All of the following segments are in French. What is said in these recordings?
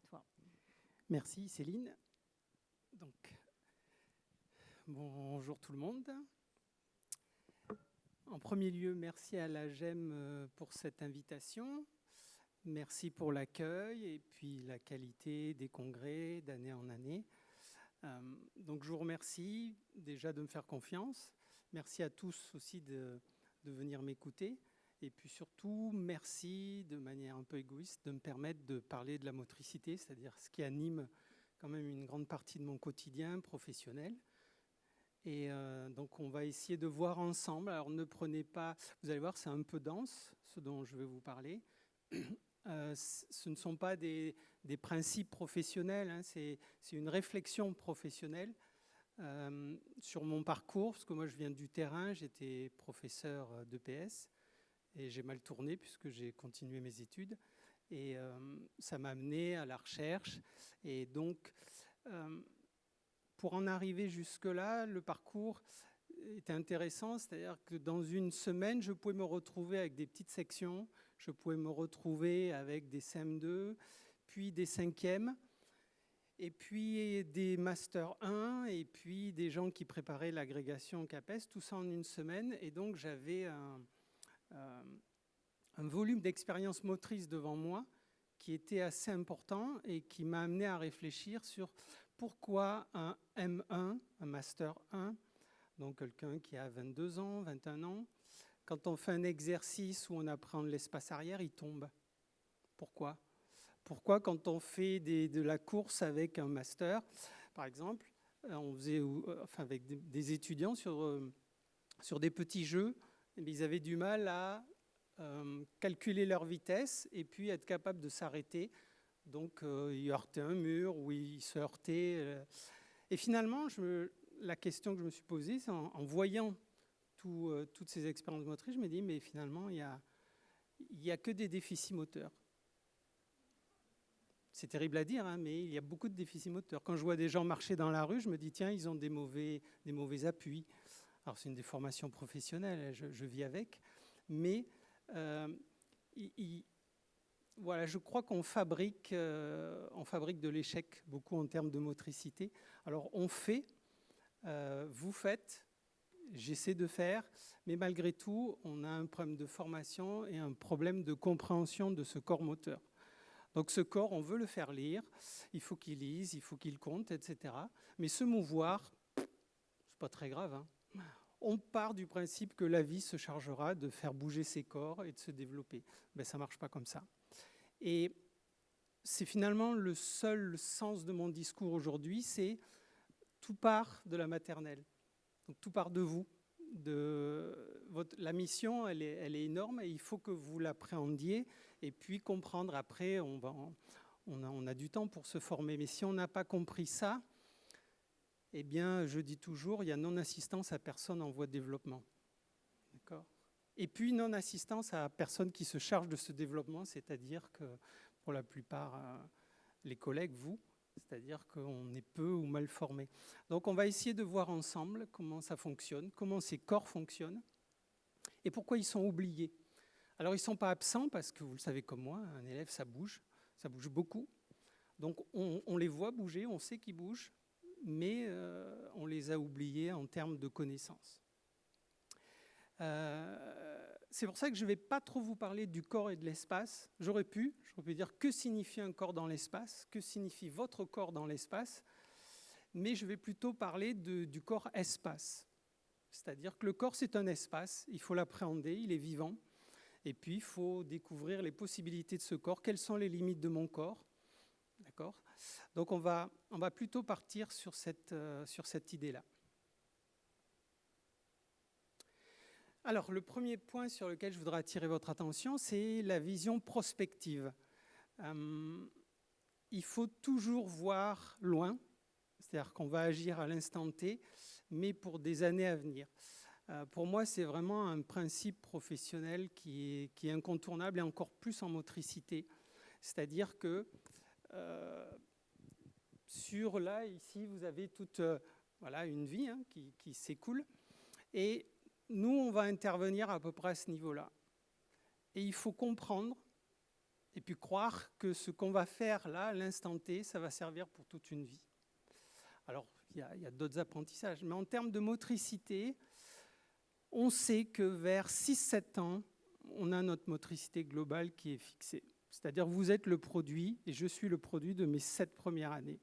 toi. Merci Céline. Donc, bonjour tout le monde. En premier lieu, merci à la GEM pour cette invitation. Merci pour l'accueil et puis la qualité des congrès d'année en année. Donc je vous remercie déjà de me faire confiance. Merci à tous aussi de venir m'écouter. Et puis surtout, merci de manière un peu égoïste de me permettre de parler de la motricité, c'est-à-dire ce qui anime quand même une grande partie de mon quotidien professionnel. Et donc on va essayer de voir ensemble. Alors ne prenez pas, vous allez voir, c'est un peu dense ce dont je vais vous parler. Ce ne sont pas des principes professionnels, hein, c'est une réflexion professionnelle sur mon parcours, parce que moi je viens du terrain, j'étais professeur d'EPS et j'ai mal tourné puisque j'ai continué mes études et ça m'a amené à la recherche et donc pour en arriver jusque-là, le parcours était intéressant, c'est-à-dire que dans une semaine, je pouvais me retrouver avec des petites sections, je pouvais me retrouver avec des CM2, puis des 5e, et puis des Master 1, et puis des gens qui préparaient l'agrégation CAPES, tout ça en une semaine, et donc j'avais un volume d'expérience motrice devant moi qui était assez important et qui m'a amené à réfléchir sur pourquoi un M1, un Master 1, donc quelqu'un qui a 22 ans, 21 ans, quand on fait un exercice où on apprend l'espace arrière, il tombe. Pourquoi ? Pourquoi quand on fait de la course avec un master, par exemple, on faisait avec des étudiants sur des petits jeux, ils avaient du mal à calculer leur vitesse et puis être capable de s'arrêter. Donc ils heurtaient un mur ou ils se heurtaient. Et finalement, la question que je me suis posée, c'est en voyant toutes ces expériences motrices, je me dis, mais finalement, il y a que des déficits moteurs. C'est terrible à dire, hein, mais il y a beaucoup de déficits moteurs. Quand je vois des gens marcher dans la rue, je me dis, tiens, ils ont des mauvais appuis. Alors, c'est une déformation professionnelle, je vis avec. Mais voilà, je crois qu'on fabrique de l'échec beaucoup en termes de motricité. Alors, on fait, vous faites, j'essaie de faire, mais malgré tout, on a un problème de formation et un problème de compréhension de ce corps moteur. Donc ce corps, on veut le faire lire, il faut qu'il lise, il faut qu'il compte, etc. Mais se mouvoir, c'est pas très grave, hein. On part du principe que la vie se chargera de faire bouger ses corps et de se développer. Ben, ça ne marche pas comme ça. Et c'est finalement le seul sens de mon discours aujourd'hui, c'est tout part de la maternelle. Donc tout part de vous. La mission, elle est énorme et il faut que vous l'appréhendiez et puis comprendre. Après, on a du temps pour se former. Mais si on n'a pas compris ça, eh bien, je dis toujours, il y a non-assistance à personne en voie de développement. D'accord ? Et puis non-assistance à personne qui se charge de ce développement, c'est-à-dire que pour la plupart, les collègues, vous, c'est-à-dire qu'on est peu ou mal formé. Donc on va essayer de voir ensemble comment ça fonctionne, comment ces corps fonctionnent et pourquoi ils sont oubliés. Alors ils ne sont pas absents parce que vous le savez comme moi, un élève ça bouge beaucoup. Donc on les voit bouger, on sait qu'ils bougent, mais on les a oubliés en termes de connaissances. C'est pour ça que je ne vais pas trop vous parler du corps et de l'espace. J'aurais pu dire que signifie un corps dans l'espace, que signifie votre corps dans l'espace, mais je vais plutôt parler du corps-espace. C'est-à-dire que le corps, c'est un espace, il faut l'appréhender, il est vivant, et puis il faut découvrir les possibilités de ce corps, quelles sont les limites de mon corps. D'accord ? Donc on va plutôt partir sur cette idée-là. Alors, le premier point sur lequel je voudrais attirer votre attention, c'est la vision prospective. Il faut toujours voir loin, c'est-à-dire qu'on va agir à l'instant T, mais pour des années à venir. Pour moi, c'est vraiment un principe professionnel qui est incontournable et encore plus en motricité. C'est-à-dire que ici, vous avez toute une vie qui s'écoule. Et nous, on va intervenir à peu près à ce niveau-là. Et il faut comprendre Et puis croire que ce qu'on va faire là, à l'instant T, ça va servir pour toute une vie. Alors, il y a d'autres apprentissages. Mais en termes de motricité, on sait que vers 6-7 ans, on a notre motricité globale qui est fixée. C'est-à-dire que vous êtes le produit, et je suis le produit de mes 7 premières années.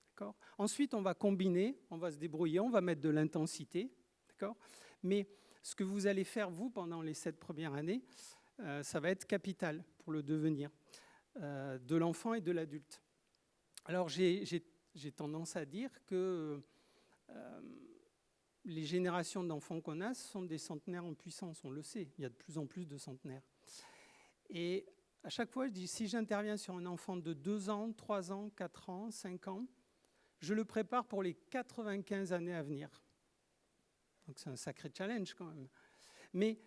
D'accord ? Ensuite, on va combiner, on va se débrouiller, on va mettre de l'intensité. D'accord ? Mais ce que vous allez faire, vous, pendant les 7 premières années, ça va être capital pour le devenir de l'enfant et de l'adulte. Alors, j'ai tendance à dire que les générations d'enfants qu'on a, ce sont des centenaires en puissance, on le sait. Il y a de plus en plus de centenaires. Et à chaque fois, je dis, si j'interviens sur un enfant de 2 ans, 3 ans, 4 ans, 5 ans, je le prépare pour les 95 années à venir. Donc c'est un sacré challenge quand même. Mais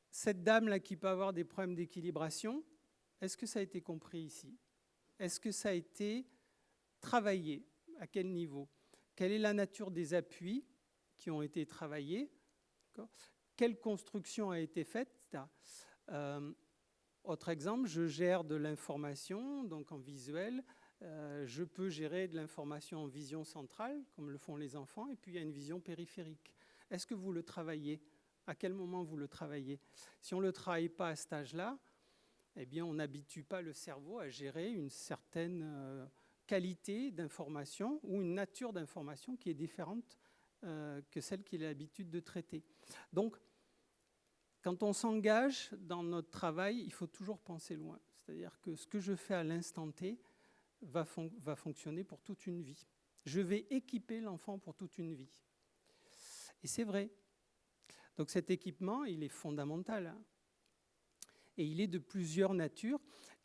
cette dame-là qui peut avoir des problèmes d'équilibration, est-ce que ça a été compris ici ? Est-ce que ça a été travaillé ? À quel niveau ? Quelle est la nature des appuis qui ont été travaillés ? Quelle construction a été faite ? Autre exemple, je gère de l'information, donc en visuel. Je peux gérer de l'information en vision centrale, comme le font les enfants, et puis il y a une vision périphérique. Est-ce que vous le travaillez ? À quel moment vous le travaillez ? Si on ne le travaille pas à cet âge-là, eh bien, on n'habitue pas le cerveau à gérer une certaine qualité d'information ou une nature d'information qui est différente que celle qu'il a l'habitude de traiter. Donc, quand on s'engage dans notre travail, il faut toujours penser loin. C'est-à-dire que ce que je fais à l'instant T va fonctionner pour toute une vie. Je vais équiper l'enfant pour toute une vie. Et c'est vrai. Donc cet équipement, il est fondamental. Et il est de plusieurs natures.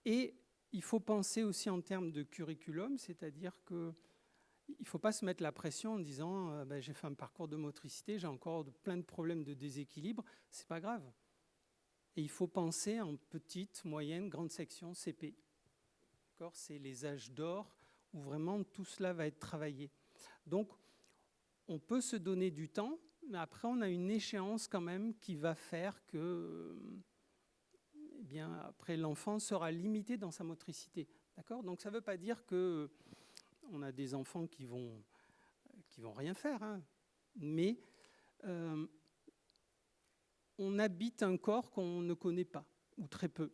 Et il faut penser aussi en termes de curriculum, c'est-à-dire qu'il ne faut pas se mettre la pression en disant j'ai fait un parcours de motricité, j'ai encore plein de problèmes de déséquilibre. Ce n'est pas grave. Et il faut penser en petite, moyenne, grande section, CP. C'est les âges d'or où vraiment tout cela va être travaillé. Donc, on peut se donner du temps, mais après, on a une échéance quand même qui va faire que après, l'enfant sera limité dans sa motricité. D'accord ? Donc, ça ne veut pas dire qu'on a des enfants qui vont rien faire, hein. Mais on habite un corps qu'on ne connaît pas, ou très peu.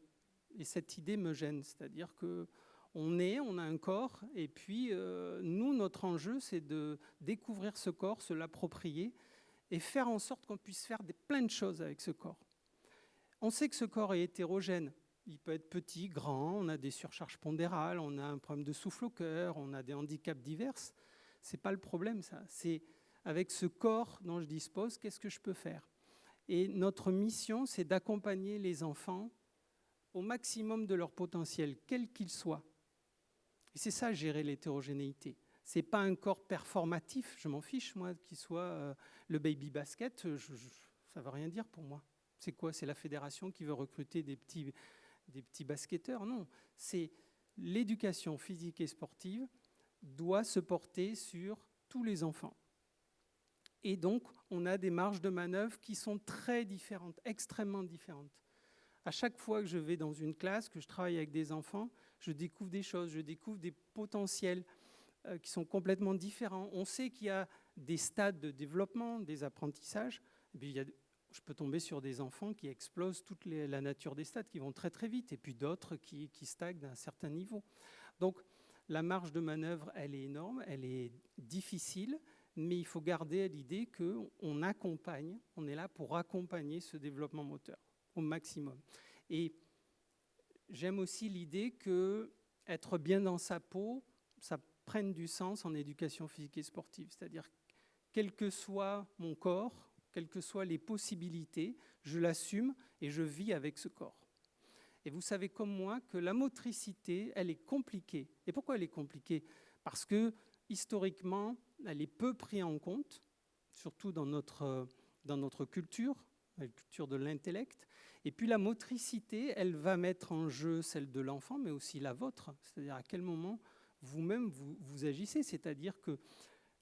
Et cette idée me gêne, c'est-à-dire qu'on a un corps, et puis nous, notre enjeu, c'est de découvrir ce corps, se l'approprier, et faire en sorte qu'on puisse faire plein de choses avec ce corps. On sait que ce corps est hétérogène. Il peut être petit, grand, on a des surcharges pondérales, on a un problème de souffle au cœur, on a des handicaps divers. Ce n'est pas le problème, ça. C'est avec ce corps dont je dispose, qu'est-ce que je peux faire ? Et notre mission, c'est d'accompagner les enfants au maximum de leur potentiel, quel qu'il soit. Et c'est ça, gérer l'hétérogénéité. Ce n'est pas un corps performatif, je m'en fiche, moi, qu'il soit le baby basket, ça ne veut rien dire pour moi. C'est quoi ? C'est la fédération qui veut recruter des petits basketteurs ? Non, c'est l'éducation physique et sportive doit se porter sur tous les enfants. Et donc, on a des marges de manœuvre qui sont très différentes, extrêmement différentes. À chaque fois que je vais dans une classe, que je travaille avec des enfants, je découvre des choses, je découvre des potentiels qui sont complètement différents. On sait qu'il y a des stades de développement, des apprentissages. Et puis je peux tomber sur des enfants qui explosent toute la nature des stades, qui vont très très vite, et puis d'autres qui stagnent à un certain niveau. Donc la marge de manœuvre, elle est énorme, elle est difficile, mais il faut garder l'idée qu'on accompagne, on est là pour accompagner ce développement moteur au maximum. Et j'aime aussi l'idée qu'être bien dans sa peau, ça prenne du sens en éducation physique et sportive. C'est-à-dire, quel que soit mon corps, quelles que soient les possibilités, je l'assume et je vis avec ce corps. Et vous savez comme moi que la motricité, elle est compliquée. Et pourquoi elle est compliquée ? Parce que, historiquement, elle est peu prise en compte, surtout dans notre culture, la culture de l'intellect. Et puis la motricité, elle va mettre en jeu celle de l'enfant, mais aussi la vôtre. C'est-à-dire à quel moment vous-même vous agissez. C'est-à-dire que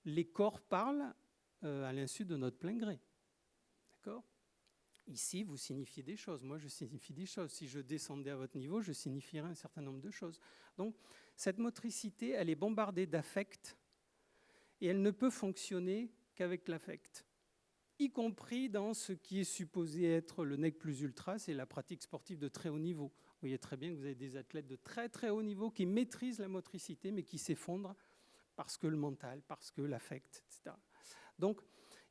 les corps parlent à l'insu de notre plein gré. D'accord ? Ici, vous signifiez des choses. Moi, je signifie des choses. Si je descendais à votre niveau, je signifierais un certain nombre de choses. Donc, cette motricité, elle est bombardée d'affect et elle ne peut fonctionner qu'avec l'affect, y compris dans ce qui est supposé être le nec plus ultra, c'est la pratique sportive de très haut niveau. Vous voyez très bien que vous avez des athlètes de très très haut niveau qui maîtrisent la motricité, mais qui s'effondrent parce que le mental, parce que l'affect, etc. Donc,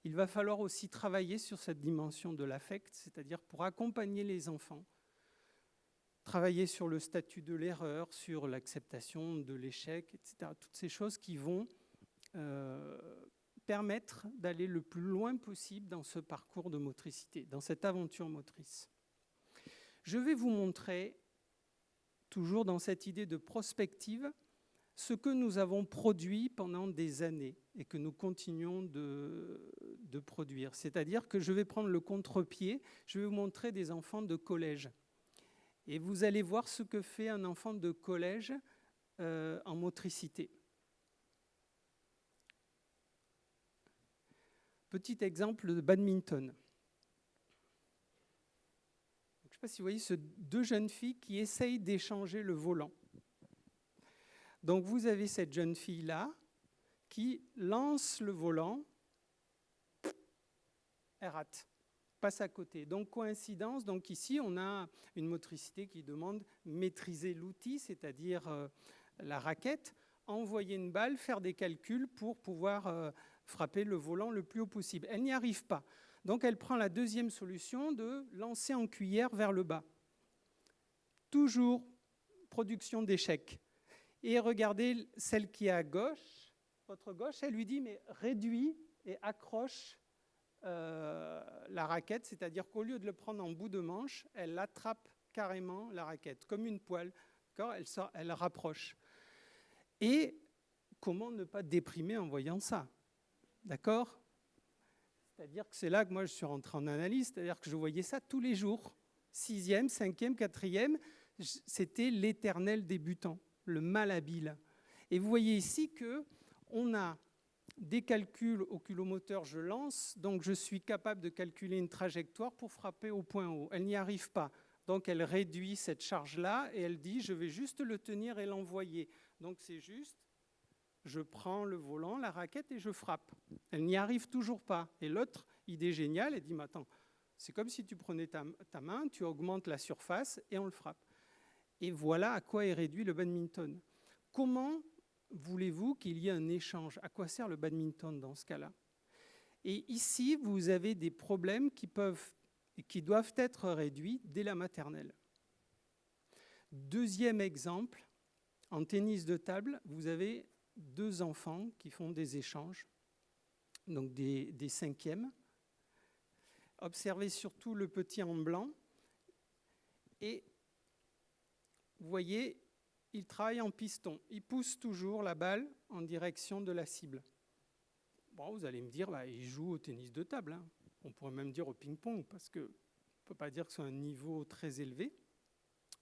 il va falloir aussi travailler sur cette dimension de l'affect, c'est-à-dire pour accompagner les enfants, travailler sur le statut de l'erreur, sur l'acceptation de l'échec, etc. Toutes ces choses qui vont permettre d'aller le plus loin possible dans ce parcours de motricité, dans cette aventure motrice. Je vais vous montrer, toujours dans cette idée de prospective, ce que nous avons produit pendant des années et que nous continuons de produire. C'est-à-dire que je vais prendre le contre-pied, je vais vous montrer des enfants de collège. Et vous allez voir ce que fait un enfant de collège en motricité. Petit exemple de badminton. Je ne sais pas si vous voyez ces deux jeunes filles qui essayent d'échanger le volant. Donc vous avez cette jeune fille-là qui lance le volant, elle rate, passe à côté. Donc coïncidence, donc ici on a une motricité qui demande maîtriser l'outil, c'est-à-dire la raquette, envoyer une balle, faire des calculs pour pouvoir frapper le volant le plus haut possible. Elle n'y arrive pas. Donc elle prend la deuxième solution de lancer en cuillère vers le bas. Toujours production d'échecs. Et regardez celle qui est à gauche, votre gauche, elle lui dit mais réduis et accroche la raquette, c'est-à-dire qu'au lieu de le prendre en bout de manche, elle attrape carrément la raquette, comme une poêle, elle rapproche. Et comment ne pas déprimer en voyant ça? D'accord? C'est-à-dire que c'est là que moi je suis rentré en analyse, c'est-à-dire que je voyais ça tous les jours. 6e, 5e, 4e, c'était l'éternel débutant, le malhabile. Et vous voyez ici qu'on a des calculs oculomoteurs, je lance, donc je suis capable de calculer une trajectoire pour frapper au point haut. Elle n'y arrive pas. Donc elle réduit cette charge-là et elle dit je vais juste le tenir et l'envoyer. Donc c'est juste, je prends le volant, la raquette et je frappe. Elle n'y arrive toujours pas. Et l'autre, idée géniale, elle dit mais attends, c'est comme si tu prenais ta main, tu augmentes la surface et on le frappe. Et voilà à quoi est réduit le badminton. Comment voulez-vous qu'il y ait un échange? À quoi sert le badminton dans ce cas-là? Et ici, vous avez des problèmes qui doivent être réduits dès la maternelle. Deuxième exemple, en tennis de table, vous avez 2 enfants qui font des échanges, donc des 5e. Observez surtout le petit en blanc. Et vous voyez, il travaille en piston. Il pousse toujours la balle en direction de la cible. Bon, vous allez me dire, il joue au tennis de table. Hein. On pourrait même dire au ping-pong, parce qu'on ne peut pas dire que c'est un niveau très élevé.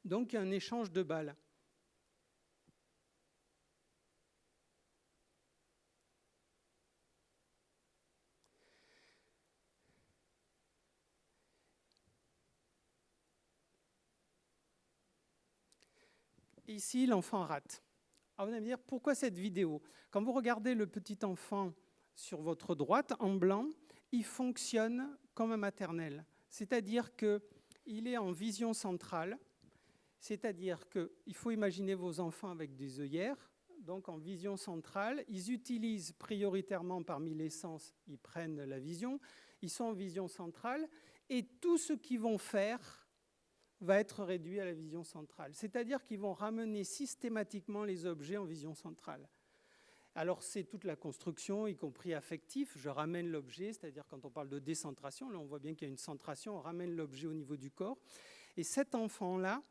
Donc, il y a un échange de balles. Ici, l'enfant rate. Alors vous allez me dire, pourquoi cette vidéo? Quand vous regardez le petit enfant sur votre droite, en blanc, il fonctionne comme un maternel. C'est-à-dire qu'il est en vision centrale. C'est-à-dire qu'il faut imaginer vos enfants avec des œillères. Donc en vision centrale, ils utilisent prioritairement parmi les sens, ils prennent la vision. Ils sont en vision centrale. Et tout ce qu'ils vont faire va être réduit à la vision centrale. C'est-à-dire qu'ils vont ramener systématiquement les objets en vision centrale. Alors c'est toute la construction, y compris affectif. Je ramène l'objet, c'est-à-dire quand on parle de décentration, là on voit bien qu'il y a une centration, on ramène l'objet au niveau du corps. Et cet enfant-là,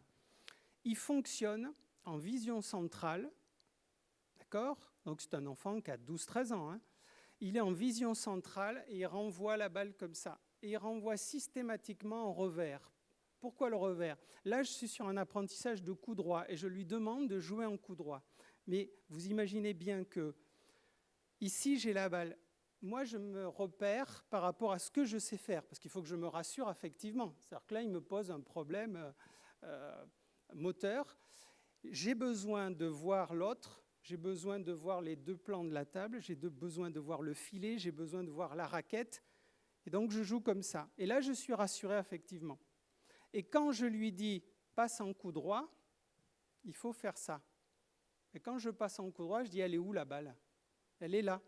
il fonctionne en vision centrale, d'accord? Donc c'est un enfant qui a 12-13 ans. Hein. Il est en vision centrale et il renvoie la balle comme ça. Et il renvoie systématiquement en revers. Pourquoi le revers? Là, je suis sur un apprentissage de coup droit et je lui demande de jouer en coup droit. Mais vous imaginez bien que ici, j'ai la balle. moi, je me repère par rapport à ce que je sais faire, parce qu'il faut que je me rassure affectivement. C'est-à-dire que là, il me pose un problème moteur. J'ai besoin de voir l'autre, j'ai besoin de voir les deux plans de la table, j'ai besoin de voir le filet, j'ai besoin de voir la raquette. Et donc, je joue comme ça. Et là, je suis rassuré affectivement. Et quand je lui dis « passe en coup droit », il faut faire ça. Et quand je passe en coup droit, je dis « elle est où la balle ?» Elle est là.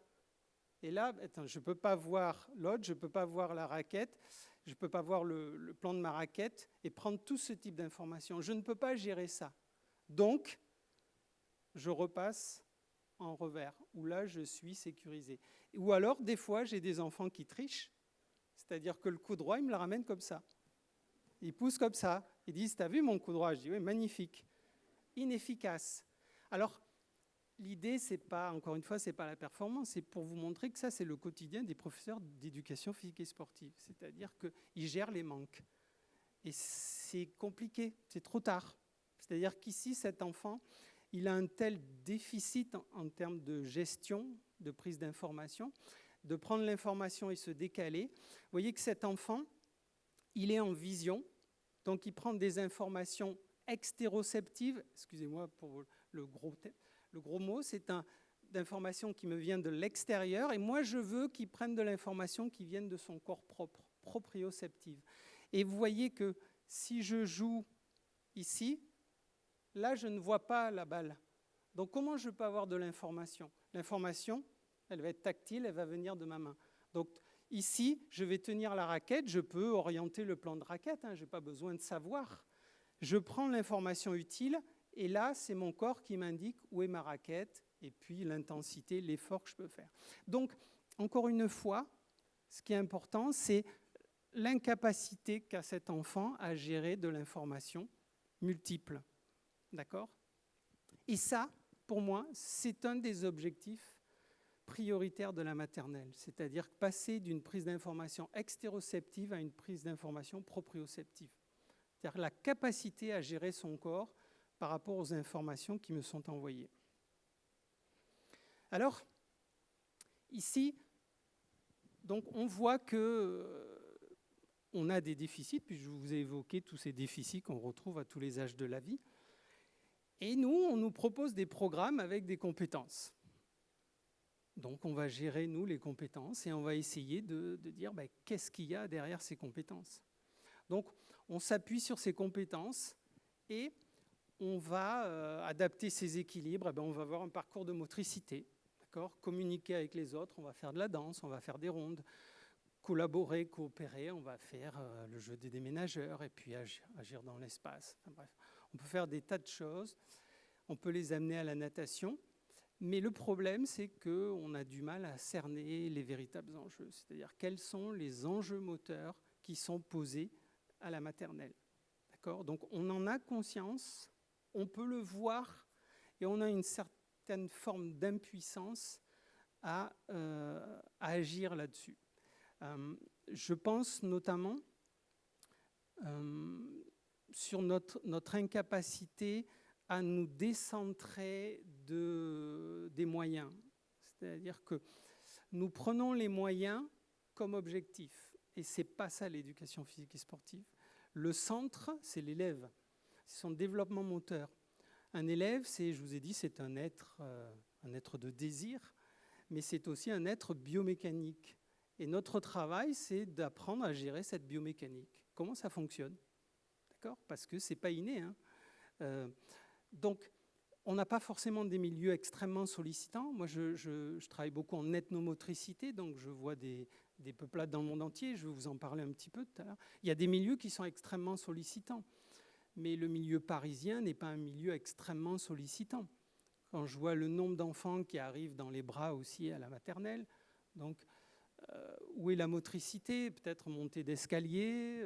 Et là, attends, je ne peux pas voir l'autre, je ne peux pas voir la raquette, je ne peux pas voir le plan de ma raquette et prendre tout ce type d'informations. Je ne peux pas gérer ça. Donc, je repasse en revers, où là, je suis sécurisé. Ou alors, des fois, j'ai des enfants qui trichent, c'est-à-dire que le coup droit, ils me le ramènent comme ça. Ils poussent comme ça. Ils disent « t'as vu mon coup droit ?» Je dis « oui, magnifique. » Inefficace. Alors, l'idée, c'est pas, encore une fois, c'est pas la performance, c'est pour vous montrer que ça, c'est le quotidien des professeurs d'éducation physique et sportive. C'est-à-dire qu'ils gèrent les manques. Et c'est compliqué, c'est trop tard. C'est-à-dire qu'ici, cet enfant, il a un tel déficit en termes de gestion, de prise d'information, de prendre l'information et se décaler. Vous voyez que cet enfant, il est en vision, donc il prend des informations extéroceptives, excusez-moi pour le gros mot, c'est d'informations qui me viennent de l'extérieur, et moi je veux qu'il prenne de l'information qui vienne de son corps propre, proprioceptive. Et vous voyez que si je joue ici, là je ne vois pas la balle. Donc comment je peux avoir de l'information ? L'information, elle va être tactile, elle va venir de ma main. Donc ici, je vais tenir la raquette, je peux orienter le plan de raquette, je n'ai pas besoin de savoir. Je prends l'information utile, et là, c'est mon corps qui m'indique où est ma raquette, et puis l'intensité, l'effort que je peux faire. Donc, encore une fois, ce qui est important, c'est l'incapacité qu'a cet enfant à gérer de l'information multiple. D'accord ? Et ça, pour moi, c'est un des objectifs prioritaires de la maternelle, c'est-à-dire passer d'une prise d'information extéroceptive à une prise d'information proprioceptive. C'est-à-dire la capacité à gérer son corps par rapport aux informations qui me sont envoyées. Alors, ici, donc on voit que on a des déficits, puis je vous ai évoqué tous ces déficits qu'on retrouve à tous les âges de la vie. Et nous, on nous propose des programmes avec des compétences. Donc, on va gérer, nous, les compétences et on va essayer de dire qu'est-ce qu'il y a derrière ces compétences. Donc, on s'appuie sur ces compétences et on va adapter ces équilibres. On va avoir un parcours de motricité, d'accord ? Communiquer avec les autres, on va faire de la danse, on va faire des rondes, collaborer, coopérer, on va faire le jeu des déménageurs et puis agir dans l'espace. Enfin, bref, on peut faire des tas de choses. On peut les amener à la natation. Mais le problème, c'est qu'on a du mal à cerner les véritables enjeux. C'est-à-dire quels sont les enjeux moteurs qui sont posés à la maternelle. D'accord ? Donc on en a conscience, on peut le voir, et on a une certaine forme d'impuissance à agir là-dessus. Je pense notamment sur notre incapacité à nous décentrer des moyens. C'est-à-dire que nous prenons les moyens comme objectif. Et ce n'est pas ça l'éducation physique et sportive. Le centre, c'est l'élève. C'est son développement moteur. Un élève, je vous ai dit, c'est un être de désir, mais c'est aussi un être biomécanique. Et notre travail, c'est d'apprendre à gérer cette biomécanique. Comment ça fonctionne ? D'accord ? Parce que ce n'est pas inné. Donc, on n'a pas forcément des milieux extrêmement sollicitants. Moi, je travaille beaucoup en ethnomotricité, donc je vois des peuplades dans le monde entier. Je vais vous en parler un petit peu tout à l'heure. Il y a des milieux qui sont extrêmement sollicitants, mais le milieu parisien n'est pas un milieu extrêmement sollicitant. Quand je vois le nombre d'enfants qui arrivent dans les bras aussi à la maternelle, donc où est la motricité ? Peut-être montée d'escalier,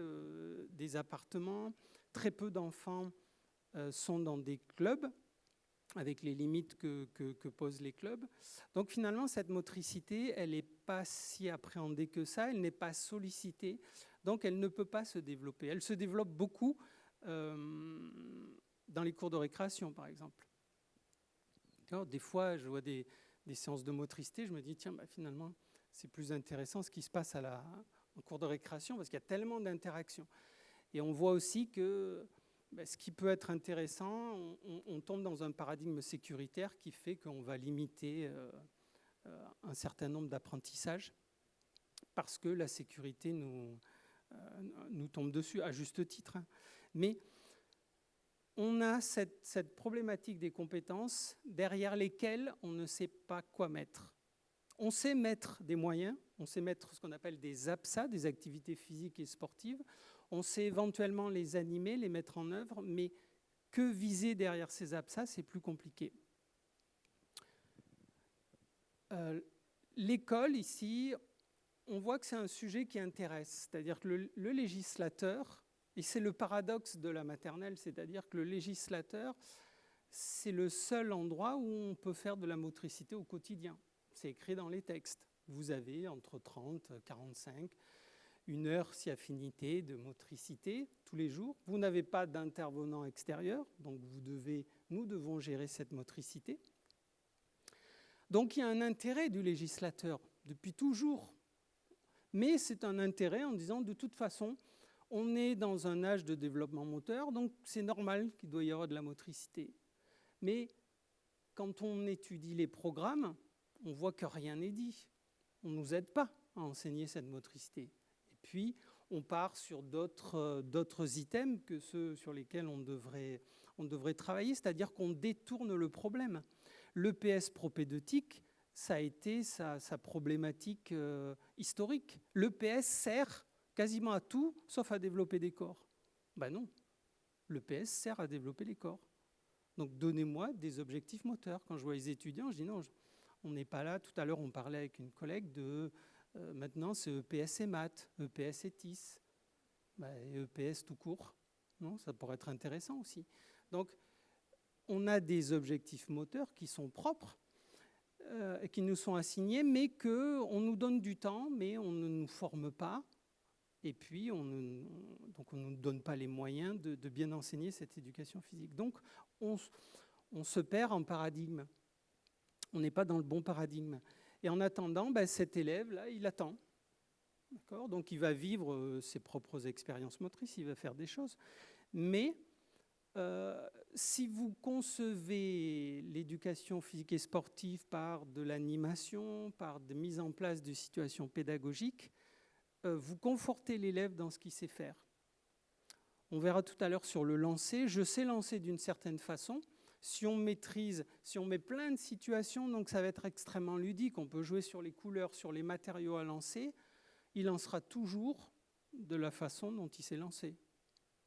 des appartements. Très peu d'enfants sont dans des clubs, avec les limites que posent les clubs. Donc finalement, cette motricité, elle n'est pas si appréhendée que ça, elle n'est pas sollicitée, donc elle ne peut pas se développer. Elle se développe beaucoup dans les cours de récréation, par exemple. Alors, des fois, je vois des séances de motricité, je me dis, tiens, finalement, c'est plus intéressant ce qui se passe en cours de récréation, parce qu'il y a tellement d'interactions. Et on voit aussi que ce qui peut être intéressant, on tombe dans un paradigme sécuritaire qui fait qu'on va limiter un certain nombre d'apprentissages parce que la sécurité nous tombe dessus, à juste titre. Mais on a cette problématique des compétences derrière lesquelles on ne sait pas quoi mettre. On sait mettre des moyens, on sait mettre ce qu'on appelle des APSA, des activités physiques et sportives. On sait éventuellement les animer, les mettre en œuvre, mais que viser derrière ces APSA, c'est plus compliqué. L'école, ici, on voit que c'est un sujet qui intéresse. C'est-à-dire que le législateur, et c'est le paradoxe de la maternelle, c'est-à-dire que le législateur, c'est le seul endroit où on peut faire de la motricité au quotidien. C'est écrit dans les textes. Vous avez entre 30, 45, 1 heure si affinité de motricité tous les jours. Vous n'avez pas d'intervenant extérieur, donc nous devons gérer cette motricité. Donc il y a un intérêt du législateur depuis toujours. Mais c'est un intérêt en disant de toute façon, on est dans un âge de développement moteur, donc c'est normal qu'il doit y avoir de la motricité. Mais quand on étudie les programmes, on voit que rien n'est dit. On ne nous aide pas à enseigner cette motricité. Et puis, on part sur d'autres items que ceux sur lesquels on devrait travailler, c'est-à-dire qu'on détourne le problème. L'EPS propédeutique, ça a été sa problématique historique. L'EPS sert quasiment à tout, sauf à développer des corps. Ben non, l'EPS sert à développer les corps. Donc donnez-moi des objectifs moteurs. Quand je vois les étudiants, je dis non, on n'est pas là. Tout à l'heure, on parlait avec une collègue de maintenant c'est EPS et maths, EPS et TIS, EPS tout court. Non, ça pourrait être intéressant aussi. Donc on a des objectifs moteurs qui sont propres, qui nous sont assignés, mais qu'on nous donne du temps, mais on ne nous forme pas. Et puis, donc on ne nous donne pas les moyens de bien enseigner cette éducation physique. Donc, on se perd en paradigme. On n'est pas dans le bon paradigme. Et en attendant, cet élève-là, il attend. D'accord ? Donc, il va vivre ses propres expériences motrices, il va faire des choses. Mais si vous concevez l'éducation physique et sportive par de l'animation, par de mise en place de situations pédagogiques, vous confortez l'élève dans ce qu'il sait faire. On verra tout à l'heure sur le lancer. Je sais lancer d'une certaine façon. Si on maîtrise, si on met plein de situations, donc ça va être extrêmement ludique. On peut jouer sur les couleurs, sur les matériaux à lancer. Il lancera toujours de la façon dont il s'est lancé.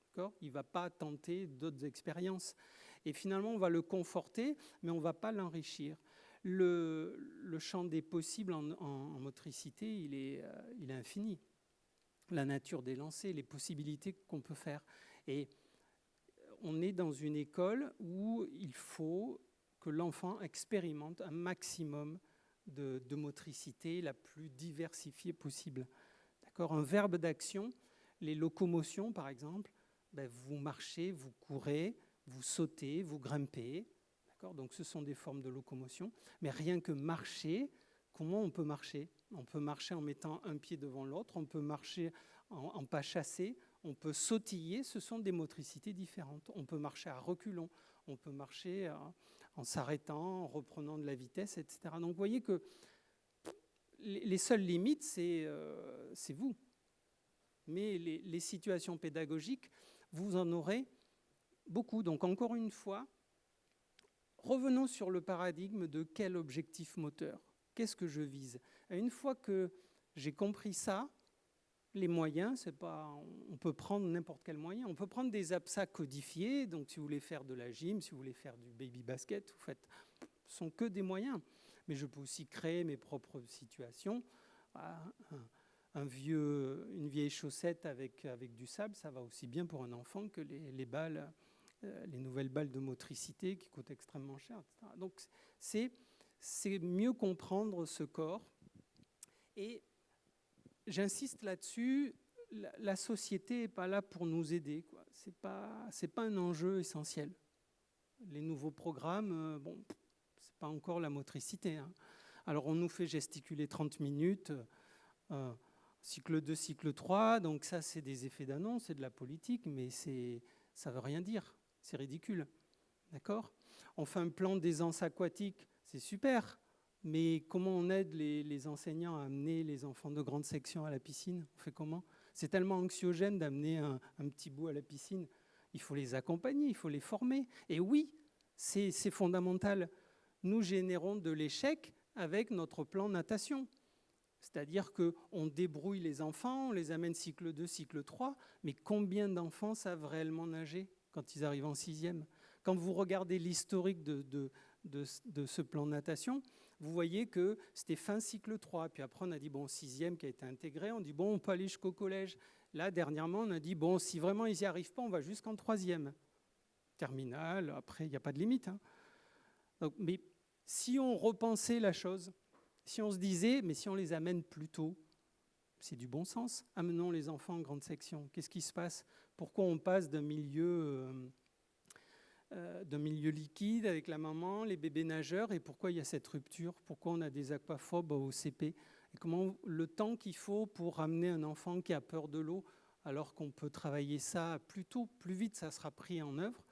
D'accord ? Il ne va pas tenter d'autres expériences. Et finalement, on va le conforter, mais on ne va pas l'enrichir. Le champ des possibles en motricité, il est infini. La nature des lancers, les possibilités qu'on peut faire. Et on est dans une école où il faut que l'enfant expérimente un maximum de motricité la plus diversifiée possible. D'accord ? Un verbe d'action, les locomotions par exemple, vous marchez, vous courez, vous sautez, vous grimpez. Donc ce sont des formes de locomotion. Mais rien que marcher, comment on peut marcher ? On peut marcher en mettant un pied devant l'autre, on peut marcher en pas chassé, on peut sautiller, ce sont des motricités différentes. On peut marcher à reculons, on peut marcher en s'arrêtant, en reprenant de la vitesse, etc. Donc vous voyez que les seules limites, c'est vous. Mais les situations pédagogiques, vous en aurez beaucoup. Donc encore une fois, revenons sur le paradigme de quel objectif moteur. Qu'est-ce que je vise ? Et une fois que j'ai compris ça, les moyens, c'est pas, on peut prendre n'importe quel moyen. On peut prendre des APSA codifiés. Donc si vous voulez faire de la gym, si vous voulez faire du baby basket, vous faites, ce ne sont que des moyens. Mais je peux aussi créer mes propres situations. Une vieille chaussette avec du sable, ça va aussi bien pour un enfant que les balles, les nouvelles balles de motricité qui coûtent extrêmement cher, etc. Donc c'est mieux comprendre ce corps. Et j'insiste là-dessus, la société n'est pas là pour nous aider, quoi. C'est pas un enjeu essentiel. Les nouveaux programmes, c'est pas encore la motricité, hein. Alors, on nous fait gesticuler 30 minutes, cycle 2, cycle 3, donc ça, c'est des effets d'annonce, c'est de la politique, mais ça ne veut rien dire, c'est ridicule. D'accord ? On fait un plan d'aisance aquatique, c'est super, mais comment on aide les enseignants à amener les enfants de grande section à la piscine ? On fait comment ? C'est tellement anxiogène d'amener un petit bout à la piscine. Il faut les accompagner, il faut les former. Et oui, c'est fondamental. Nous générons de l'échec avec notre plan natation. C'est-à-dire qu'on débrouille les enfants, on les amène cycle 2, cycle 3, mais combien d'enfants savent réellement nager quand ils arrivent en 6e ? Quand vous regardez l'historique de ce plan natation, vous voyez que c'était fin cycle 3. Puis après, on a dit, bon, 6e qui a été intégré, on dit, bon, on peut aller jusqu'au collège. Là, dernièrement, on a dit, bon, si vraiment ils n'y arrivent pas, on va jusqu'en 3e. Terminale, après, il n'y a pas de limite. Hein. Donc, mais si on repensait la chose, si on se disait, mais si on les amène plus tôt, c'est du bon sens. Amenons les enfants en grande section. Qu'est-ce qui se passe ? Pourquoi on passe d'un milieu liquide avec la maman, les bébés nageurs, et pourquoi il y a cette rupture ? Pourquoi on a des aquaphobes au CP ? Et comment le temps qu'il faut pour amener un enfant qui a peur de l'eau, alors qu'on peut travailler ça plus tôt, plus vite, ça sera pris en œuvre.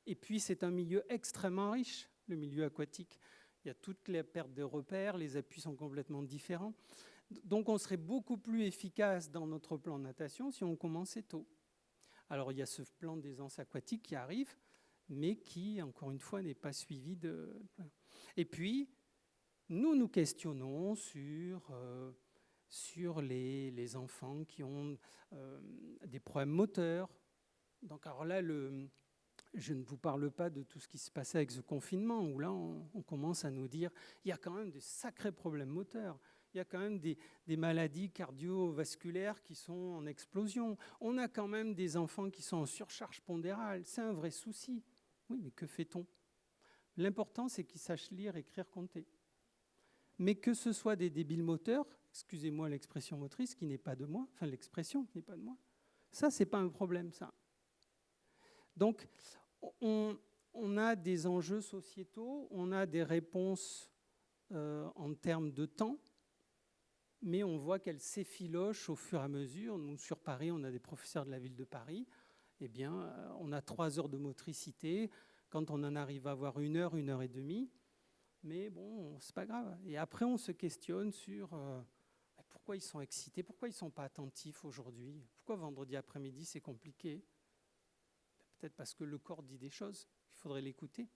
Et puis c'est un milieu extrêmement riche, le milieu aquatique. Il y a toutes les pertes de repères, les appuis sont complètement différents. Donc on serait beaucoup plus efficace dans notre plan de natation si on commençait tôt. Alors il y a ce plan d'aisance aquatique qui arrive, mais qui, encore une fois, n'est pas suivi de... Et puis, nous questionnons sur les enfants qui ont des problèmes moteurs. Donc, alors là, je ne vous parle pas de tout ce qui se passait avec ce confinement, où là, on commence à nous dire il y a quand même de sacrés problèmes moteurs. Il y a quand même des maladies cardiovasculaires qui sont en explosion. On a quand même des enfants qui sont en surcharge pondérale. C'est un vrai souci. Oui, mais que fait-on ? L'important, c'est qu'ils sachent lire, écrire, compter. Mais que ce soit des débiles moteurs, excusez-moi l'expression motrice qui n'est pas de moi, enfin l'expression qui n'est pas de moi, ça, c'est pas un problème, ça. Donc, on a des enjeux sociétaux, on a des réponses en termes de temps, mais on voit qu'elles s'effilochent au fur et à mesure. Nous, sur Paris, on a des professeurs de la ville de Paris. Eh bien, on a 3 heures de motricité. Quand on en arrive à avoir 1 heure, 1 heure et demie, mais bon, c'est pas grave. Et après, on se questionne sur pourquoi ils sont excités, pourquoi ils ne sont pas attentifs aujourd'hui, pourquoi vendredi après-midi, c'est compliqué. Peut-être parce que le corps dit des choses, il faudrait l'écouter.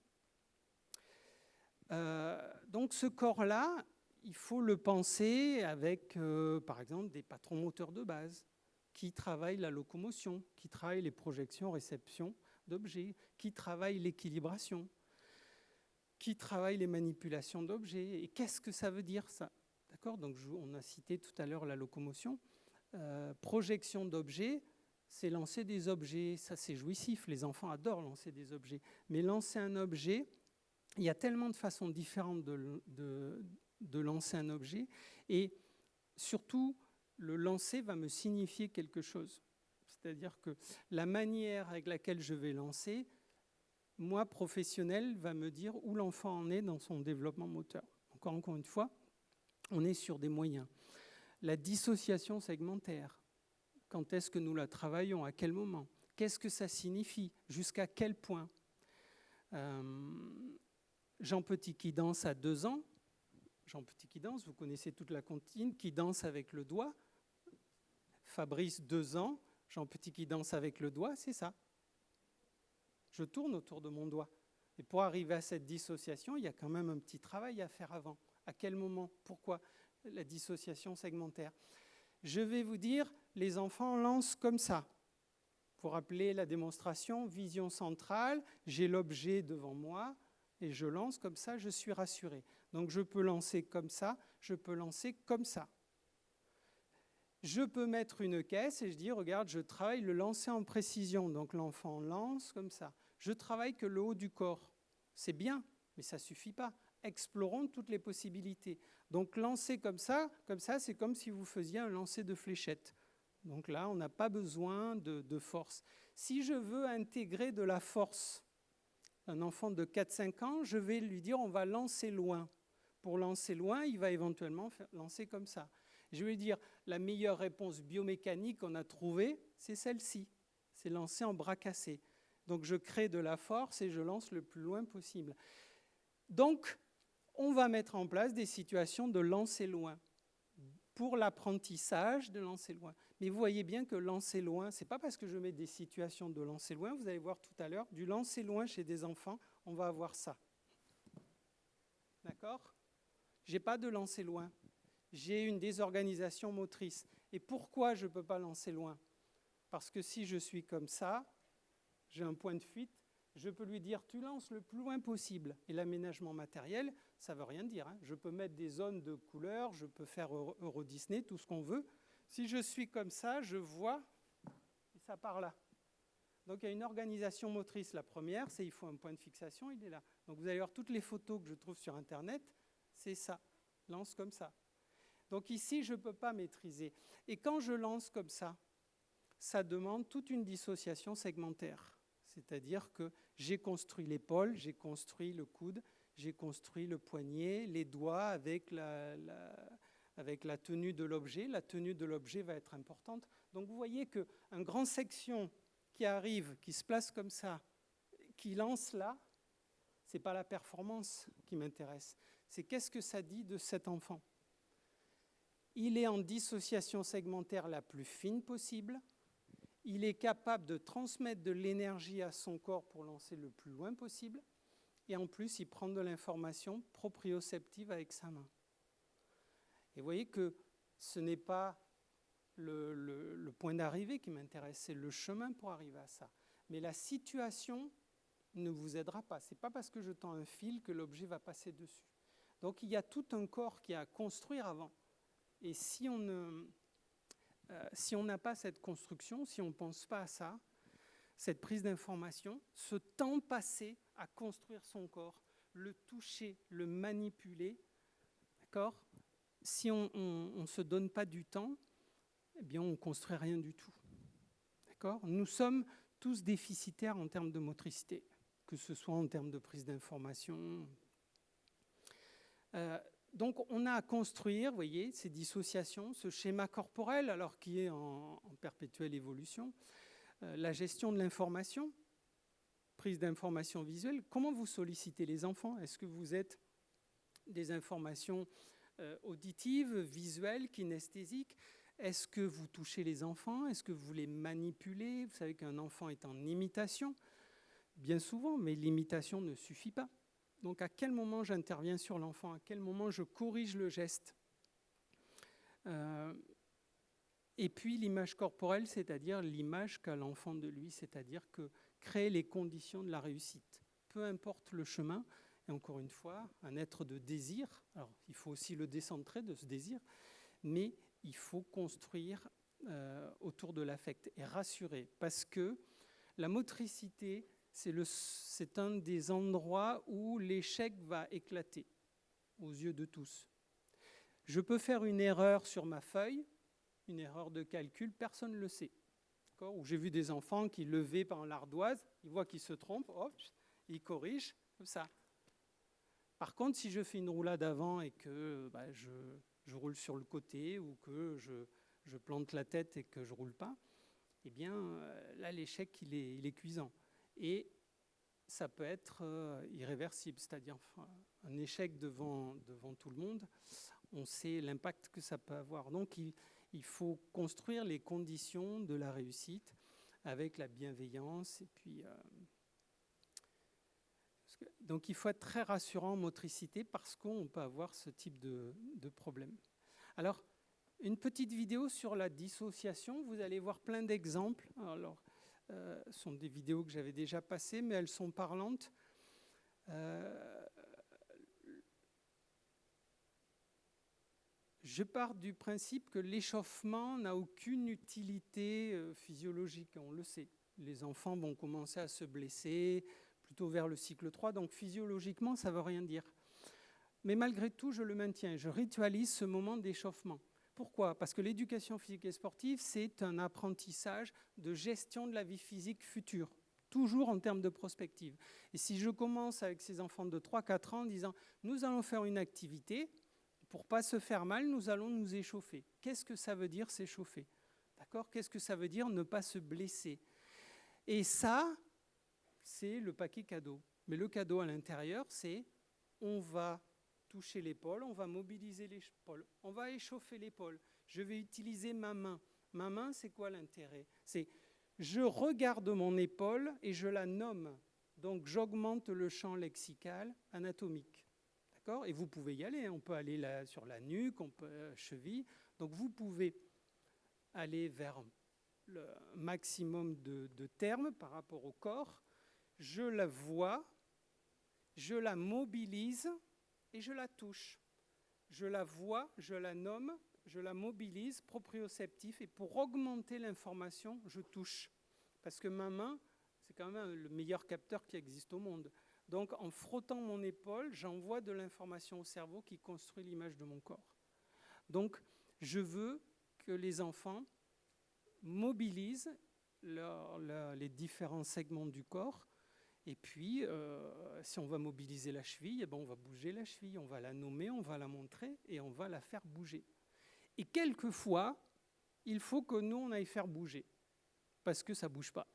Donc ce corps-là, il faut le penser avec, par exemple, des patrons moteurs de base qui travaillent la locomotion, qui travaillent les projections, réceptions d'objets, qui travaillent l'équilibration, qui travaillent les manipulations d'objets. Et qu'est-ce que ça veut dire, ça ? D'accord ? Donc on a cité tout à l'heure la locomotion. Projection d'objets, c'est lancer des objets. Ça, c'est jouissif. Les enfants adorent lancer des objets. Mais lancer un objet, il y a tellement de façons différentes de lancer un objet. Et surtout, le lancer va me signifier quelque chose. C'est-à-dire que la manière avec laquelle je vais lancer, moi, professionnel, va me dire où l'enfant en est dans son développement moteur. Encore une fois, on est sur des moyens. La dissociation segmentaire, quand est-ce que nous la travaillons, à quel moment ? Qu'est-ce que ça signifie ? Jusqu'à quel point ? Jean Petit qui danse à 2 ans, Jean Petit qui danse, vous connaissez toute la comptine, qui danse avec le doigt. Fabrice, 2 ans, Jean Petit qui danse avec le doigt, c'est ça. Je tourne autour de mon doigt. Et pour arriver à cette dissociation, il y a quand même un petit travail à faire avant. À quel moment ? Pourquoi la dissociation segmentaire ? Je vais vous dire, les enfants lancent comme ça. Pour rappeler la démonstration, vision centrale, j'ai l'objet devant moi et je lance comme ça, je suis rassuré. Donc je peux lancer comme ça, je peux lancer comme ça. Je peux mettre une caisse et je dis, regarde, je travaille le lancer en précision. Donc l'enfant lance comme ça. Je travaille que le haut du corps. C'est bien, mais ça ne suffit pas. Explorons toutes les possibilités. Donc lancer comme ça, c'est comme si vous faisiez un lancer de fléchette. Donc là, on n'a pas besoin de force. Si je veux intégrer de la force, un enfant de 4-5 ans, je vais lui dire, on va lancer loin. Pour lancer loin, il va éventuellement lancer comme ça. Je vais dire, la meilleure réponse biomécanique qu'on a trouvée, c'est celle-ci. C'est lancer en bras cassés. Donc je crée de la force et je lance le plus loin possible. Donc, on va mettre en place des situations de lancer loin pour l'apprentissage de lancer loin. Mais vous voyez bien que lancer loin, ce n'est pas parce que je mets des situations de lancer loin, vous allez voir tout à l'heure, du lancer loin chez des enfants, on va avoir ça. D'accord ? Je n'ai pas de lancer loin. J'ai une désorganisation motrice. Et pourquoi je ne peux pas lancer loin ? Parce que si je suis comme ça, j'ai un point de fuite, je peux lui dire « tu lances le plus loin possible ». Et l'aménagement matériel, ça ne veut rien dire. Hein. Je peux mettre des zones de couleurs, je peux faire Euro Disney, tout ce qu'on veut. Si je suis comme ça, je vois, et ça part là. Donc il y a une organisation motrice. La première, c'est il faut un point de fixation, il est là. Donc vous allez voir toutes les photos que je trouve sur Internet, c'est ça, lance comme ça. Donc ici, je ne peux pas maîtriser. Et quand je lance comme ça demande toute une dissociation segmentaire. C'est-à-dire que j'ai construit l'épaule, j'ai construit le coude, j'ai construit le poignet, les doigts avec la tenue de l'objet. La tenue de l'objet va être importante. Donc vous voyez qu'un grand section qui arrive, qui se place comme ça, qui lance là, ce n'est pas la performance qui m'intéresse. C'est qu'est-ce que ça dit de cet enfant. Il est en dissociation segmentaire la plus fine possible. Il est capable de transmettre de l'énergie à son corps pour lancer le plus loin possible. Et en plus, il prend de l'information proprioceptive avec sa main. Et vous voyez que ce n'est pas le point d'arrivée qui m'intéresse, c'est le chemin pour arriver à ça. Mais la situation ne vous aidera pas. Ce n'est pas parce que je tends un fil que l'objet va passer dessus. Donc il y a tout un corps qui a à construire avant. Et si on n'a pas cette construction, si on ne pense pas à ça, cette prise d'information, ce temps passé à construire son corps, le toucher, le manipuler, d'accord ? Si on ne se donne pas du temps, eh bien on ne construit rien du tout. D'accord ? Nous sommes tous déficitaires en termes de motricité, que ce soit en termes de prise d'information. Donc on a à construire, vous voyez, ces dissociations, ce schéma corporel, alors qui est en perpétuelle évolution, la gestion de l'information, prise d'information visuelle. Comment vous sollicitez les enfants ? Est-ce que vous êtes des informations auditives, visuelles, kinesthésiques ? Est-ce que vous touchez les enfants ? Est-ce que vous les manipulez ? Vous savez qu'un enfant est en imitation, bien souvent, mais l'imitation ne suffit pas. Donc à quel moment j'interviens sur l'enfant ? À quel moment je corrige le geste ? Et puis l'image corporelle, c'est-à-dire l'image qu'a l'enfant de lui, c'est-à-dire que créer les conditions de la réussite. Peu importe le chemin, et encore une fois, un être de désir, alors il faut aussi le décentrer de ce désir, mais il faut construire autour de l'affect et rassurer, parce que la motricité, c'est un des endroits où l'échec va éclater aux yeux de tous. Je peux faire une erreur sur ma feuille, une erreur de calcul, personne ne le sait. Où j'ai vu des enfants qui levaient par l'ardoise, ils voient qu'ils se trompent, hop, ils corrigent, comme ça. Par contre, si je fais une roulade avant et que je roule sur le côté ou que je plante la tête et que je ne roule pas, eh bien là, l'échec, il est cuisant. Et ça peut être irréversible, c'est-à-dire un échec devant tout le monde, on sait l'impact que ça peut avoir. Donc, il faut construire les conditions de la réussite avec la bienveillance. Et puis, donc, il faut être très rassurant en motricité parce qu'on peut avoir ce type de problème. Alors, une petite vidéo sur la dissociation. Vous allez voir plein d'exemples. Alors, ce sont des vidéos que j'avais déjà passées, mais elles sont parlantes. Je pars du principe que l'échauffement n'a aucune utilité physiologique, on le sait. Les enfants vont commencer à se blesser plutôt vers le cycle 3, donc physiologiquement, ça ne veut rien dire. Mais malgré tout, je le maintiens, je ritualise ce moment d'échauffement. Pourquoi ? Parce que l'éducation physique et sportive, c'est un apprentissage de gestion de la vie physique future. toujours en termes de prospective. Et si je commence avec ces enfants de 3-4 ans en disant « nous allons faire une activité, pour ne pas se faire mal, nous allons nous échauffer ». Qu'est-ce que ça veut dire s'échauffer? D'accord? Qu'est-ce que ça veut dire ne pas se blesser? Et ça, c'est le paquet cadeau. Mais le cadeau à l'intérieur, c'est on va toucher l'épaule, on va mobiliser l'épaule, on va échauffer l'épaule. Je vais utiliser ma main. Ma main, c'est quoi l'intérêt? C'est je regarde mon épaule et je la nomme. Donc j'augmente le champ lexical anatomique. D'accord? Et vous pouvez y aller. On peut aller là, sur la nuque, on peut cheville. Donc vous pouvez aller vers le maximum de termes par rapport au corps. Je la vois, je la mobilise et je la touche. Je la vois, je la nomme, je la mobilise, proprioceptif, et pour augmenter l'information, je touche. Parce que ma main, c'est quand même le meilleur capteur qui existe au monde. Donc en frottant mon épaule, j'envoie de l'information au cerveau qui construit l'image de mon corps. Donc je veux que les enfants mobilisent les différents segments du corps. Et puis, si on va mobiliser la cheville, eh ben on va bouger la cheville, on va la nommer, on va la montrer et on va la faire bouger. Et quelquefois, il faut que nous, on aille faire bouger, parce que ça ne bouge pas.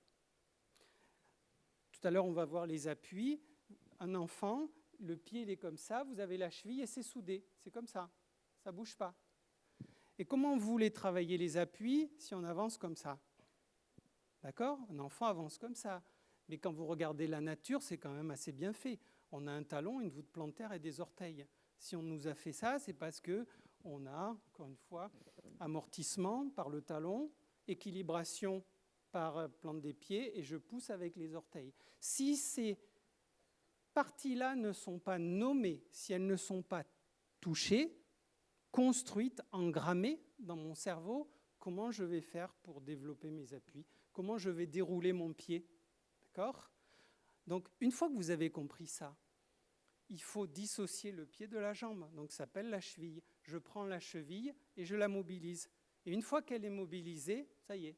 Tout à l'heure, on va voir les appuis. Un enfant, le pied, il est comme ça, vous avez la cheville et c'est soudé. C'est comme ça ne bouge pas. Et comment vous voulez travailler les appuis si on avance comme ça? D'accord? Un enfant avance comme ça. Mais quand vous regardez la nature, c'est quand même assez bien fait. On a un talon, une voûte plantaire et des orteils. Si on nous a fait ça, c'est parce qu'on a, encore une fois, amortissement par le talon, équilibration par plante des pieds, et je pousse avec les orteils. Si ces parties-là ne sont pas nommées, si elles ne sont pas touchées, construites, engrammées dans mon cerveau, comment je vais faire pour développer mes appuis? Comment je vais dérouler mon pied? D'accord? Donc, une fois que vous avez compris ça, il faut dissocier le pied de la jambe. Donc, ça s'appelle la cheville. Je prends la cheville et je la mobilise. Et une fois qu'elle est mobilisée, ça y est.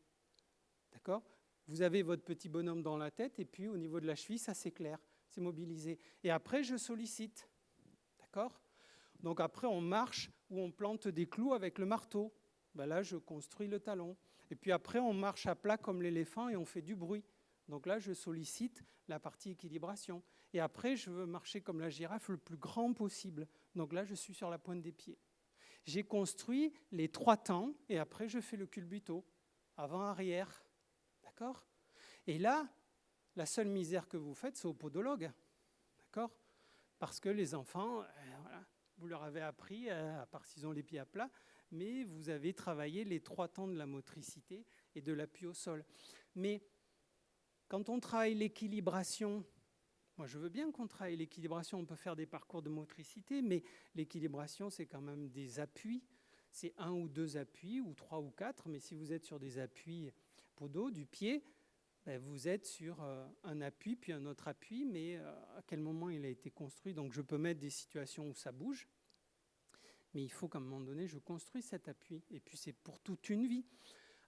D'accord? Vous avez votre petit bonhomme dans la tête et puis au niveau de la cheville, ça s'éclaire. C'est mobilisé. Et après, je sollicite. D'accord? Donc, après, on marche ou on plante des clous avec le marteau. Ben là, je construis le talon. Et puis après, on marche à plat comme l'éléphant et on fait du bruit. Donc là, je sollicite la partie équilibration. Et après, je veux marcher comme la girafe le plus grand possible. Donc là, je suis sur la pointe des pieds. J'ai construit les 3 temps et après, je fais le culbuto, avant-arrière. D'accord? Et là, la seule misère que vous faites, c'est au podologue. D'accord? Parce que les enfants, voilà, vous leur avez appris, à part s'ils ont les pieds à plat, mais vous avez travaillé les 3 temps de la motricité et de l'appui au sol. Mais quand on travaille l'équilibration, moi je veux bien qu'on travaille l'équilibration, on peut faire des parcours de motricité, mais l'équilibration c'est quand même des appuis, c'est 1 ou 2 appuis, ou 3 ou 4, mais si vous êtes sur des appuis podo du pied, ben vous êtes sur un appui puis un autre appui, mais à quel moment il a été construit? Donc je peux mettre des situations où ça bouge, mais il faut qu'à un moment donné je construise cet appui, et puis c'est pour toute une vie.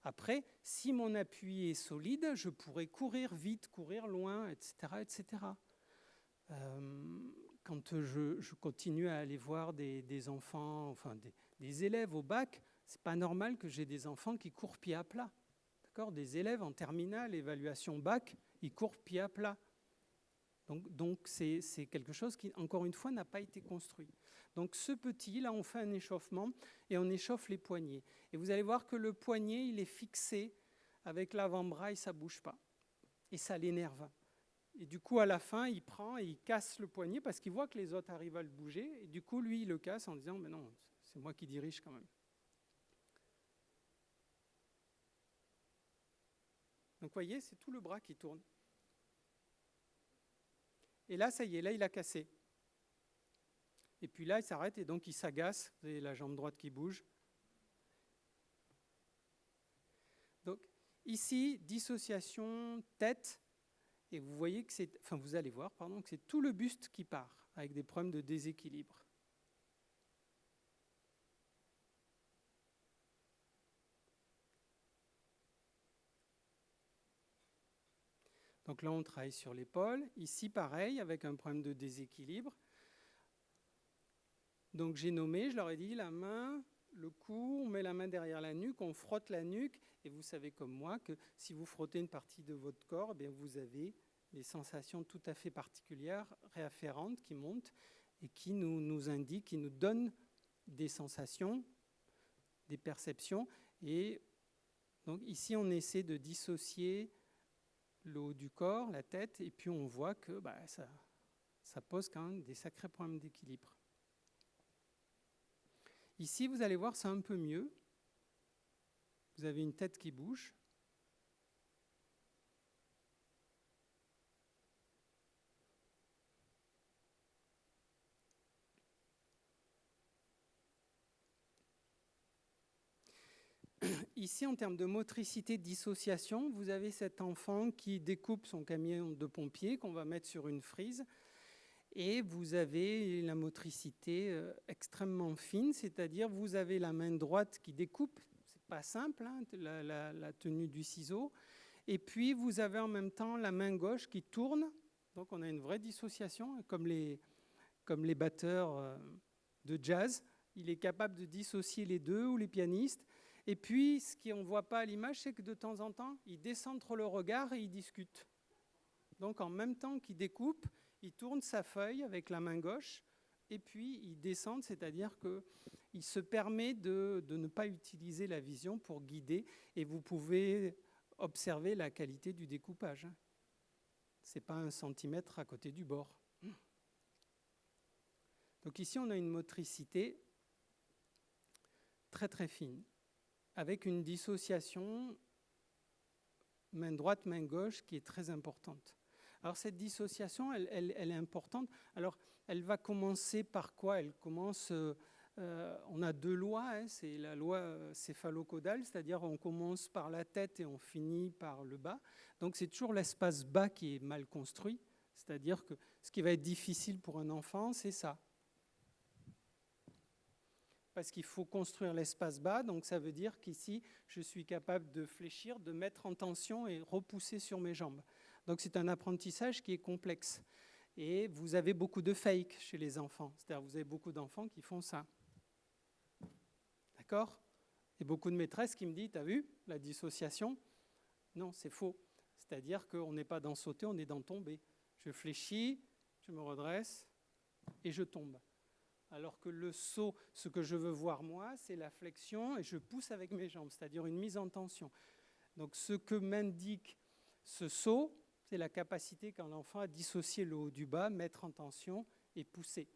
Après, si mon appui est solide, je pourrais courir vite, courir loin, etc. etc. Quand je continue à aller voir des enfants, enfin des élèves au bac, c'est pas normal que j'ai des enfants qui courent pied à plat. D'accord? Des élèves en terminale, évaluation bac, ils courent pied à plat. Donc c'est quelque chose qui, encore une fois, n'a pas été construit. Donc ce petit, là, on fait un échauffement et on échauffe les poignets. Et vous allez voir que le poignet, il est fixé avec l'avant-bras et ça ne bouge pas. Et ça l'énerve. Et du coup, à la fin, il prend et il casse le poignet parce qu'il voit que les autres arrivent à le bouger. Et du coup, lui, il le casse en disant « Mais non, c'est moi qui dirige quand même ». Donc vous voyez, c'est tout le bras qui tourne. Et là, ça y est, là, il a cassé. Et puis là, il s'arrête et donc il s'agace. Vous avez la jambe droite qui bouge. Donc ici, dissociation, tête. Et vous voyez que c'est, enfin vous allez voir, pardon, que c'est tout le buste qui part, avec des problèmes de déséquilibre. Donc Donc là, on travaille sur l'épaule. Ici, pareil, avec un problème de déséquilibre. Donc j'ai nommé, je leur ai dit, la main, le cou, on met la main derrière la nuque, on frotte la nuque. Et vous savez comme moi que si vous frottez une partie de votre corps, eh bien, vous avez des sensations tout à fait particulières, réafférentes, qui montent et qui nous indiquent, qui nous donnent des sensations, des perceptions. Et donc ici, on essaie de dissocier le haut du corps, la tête, et puis on voit que ça pose quand même des sacrés problèmes d'équilibre. Ici, vous allez voir, c'est un peu mieux. Vous avez une tête qui bouge. Ici, en termes de motricité, dissociation, vous avez cet enfant qui découpe son camion de pompier qu'on va mettre sur une frise. Et vous avez la motricité extrêmement fine, c'est-à-dire vous avez la main droite qui découpe, c'est pas simple, hein, la tenue du ciseau, et puis vous avez en même temps la main gauche qui tourne, donc on a une vraie dissociation, comme les batteurs de jazz, il est capable de dissocier les deux, ou les pianistes, et puis ce qu'on ne voit pas à l'image, c'est que de temps en temps, il décentre le regard et il discute. Donc en même temps qu'il découpe, il tourne sa feuille avec la main gauche et puis il descend, c'est-à-dire qu'il se permet de ne pas utiliser la vision pour guider et vous pouvez observer la qualité du découpage. Ce n'est pas 1 centimètre à côté du bord. Donc ici, on a une motricité très très fine avec une dissociation main droite, main gauche qui est très importante. Alors cette dissociation, elle est importante. Alors elle va commencer par quoi? Elle commence, on a 2 lois, hein, c'est la loi céphalo-caudale, c'est-à-dire on commence par la tête et on finit par le bas. Donc c'est toujours l'espace bas qui est mal construit, c'est-à-dire que ce qui va être difficile pour un enfant, c'est ça. Parce qu'il faut construire l'espace bas, donc ça veut dire qu'ici, je suis capable de fléchir, de mettre en tension et repousser sur mes jambes. Donc c'est un apprentissage qui est complexe. Et vous avez beaucoup de fake chez les enfants. C'est-à-dire vous avez beaucoup d'enfants qui font ça. D'accord? Et beaucoup de maîtresses qui me disent, t'as vu la dissociation? Non, c'est faux. C'est-à-dire qu'on n'est pas dans sauter, on est dans tomber. Je fléchis, je me redresse et je tombe. Alors que le saut, ce que je veux voir moi, c'est la flexion et je pousse avec mes jambes, c'est-à-dire une mise en tension. Donc ce que m'indique ce saut, c'est la capacité qu'a l'enfant à dissocier le haut du bas, mettre en tension et pousser.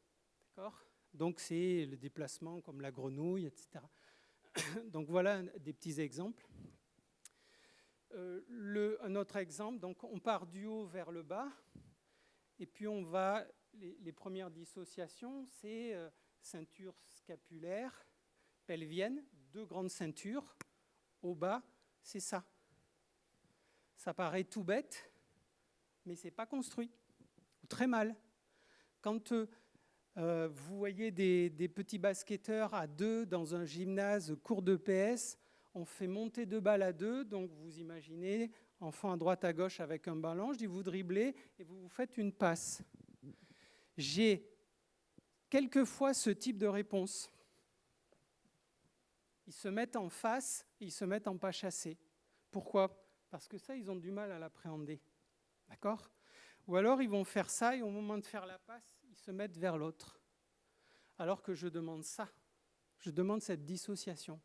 D'accord ? Donc c'est le déplacement comme la grenouille, etc. Donc voilà des petits exemples. Un autre exemple, donc on part du haut vers le bas, et puis on va, les premières dissociations, c'est ceinture scapulaire, pelvienne, 2 grandes ceintures, au bas, c'est ça. Ça paraît tout bête, mais ce n'est pas construit, ou très mal. Quand vous voyez des petits basketteurs à 2 dans un gymnase cours de PS, on fait monter 2 balles à 2, donc vous imaginez, enfant à droite à gauche avec un ballon, je dis vous driblez et vous vous faites une passe. J'ai quelquefois ce type de réponse. Ils se mettent en face, et ils se mettent en pas chassé. Pourquoi ? Parce que ça, ils ont du mal à l'appréhender. D'accord ? Ou alors, ils vont faire ça, et au moment de faire la passe, ils se mettent vers l'autre. Alors que je demande ça. Je demande cette dissociation.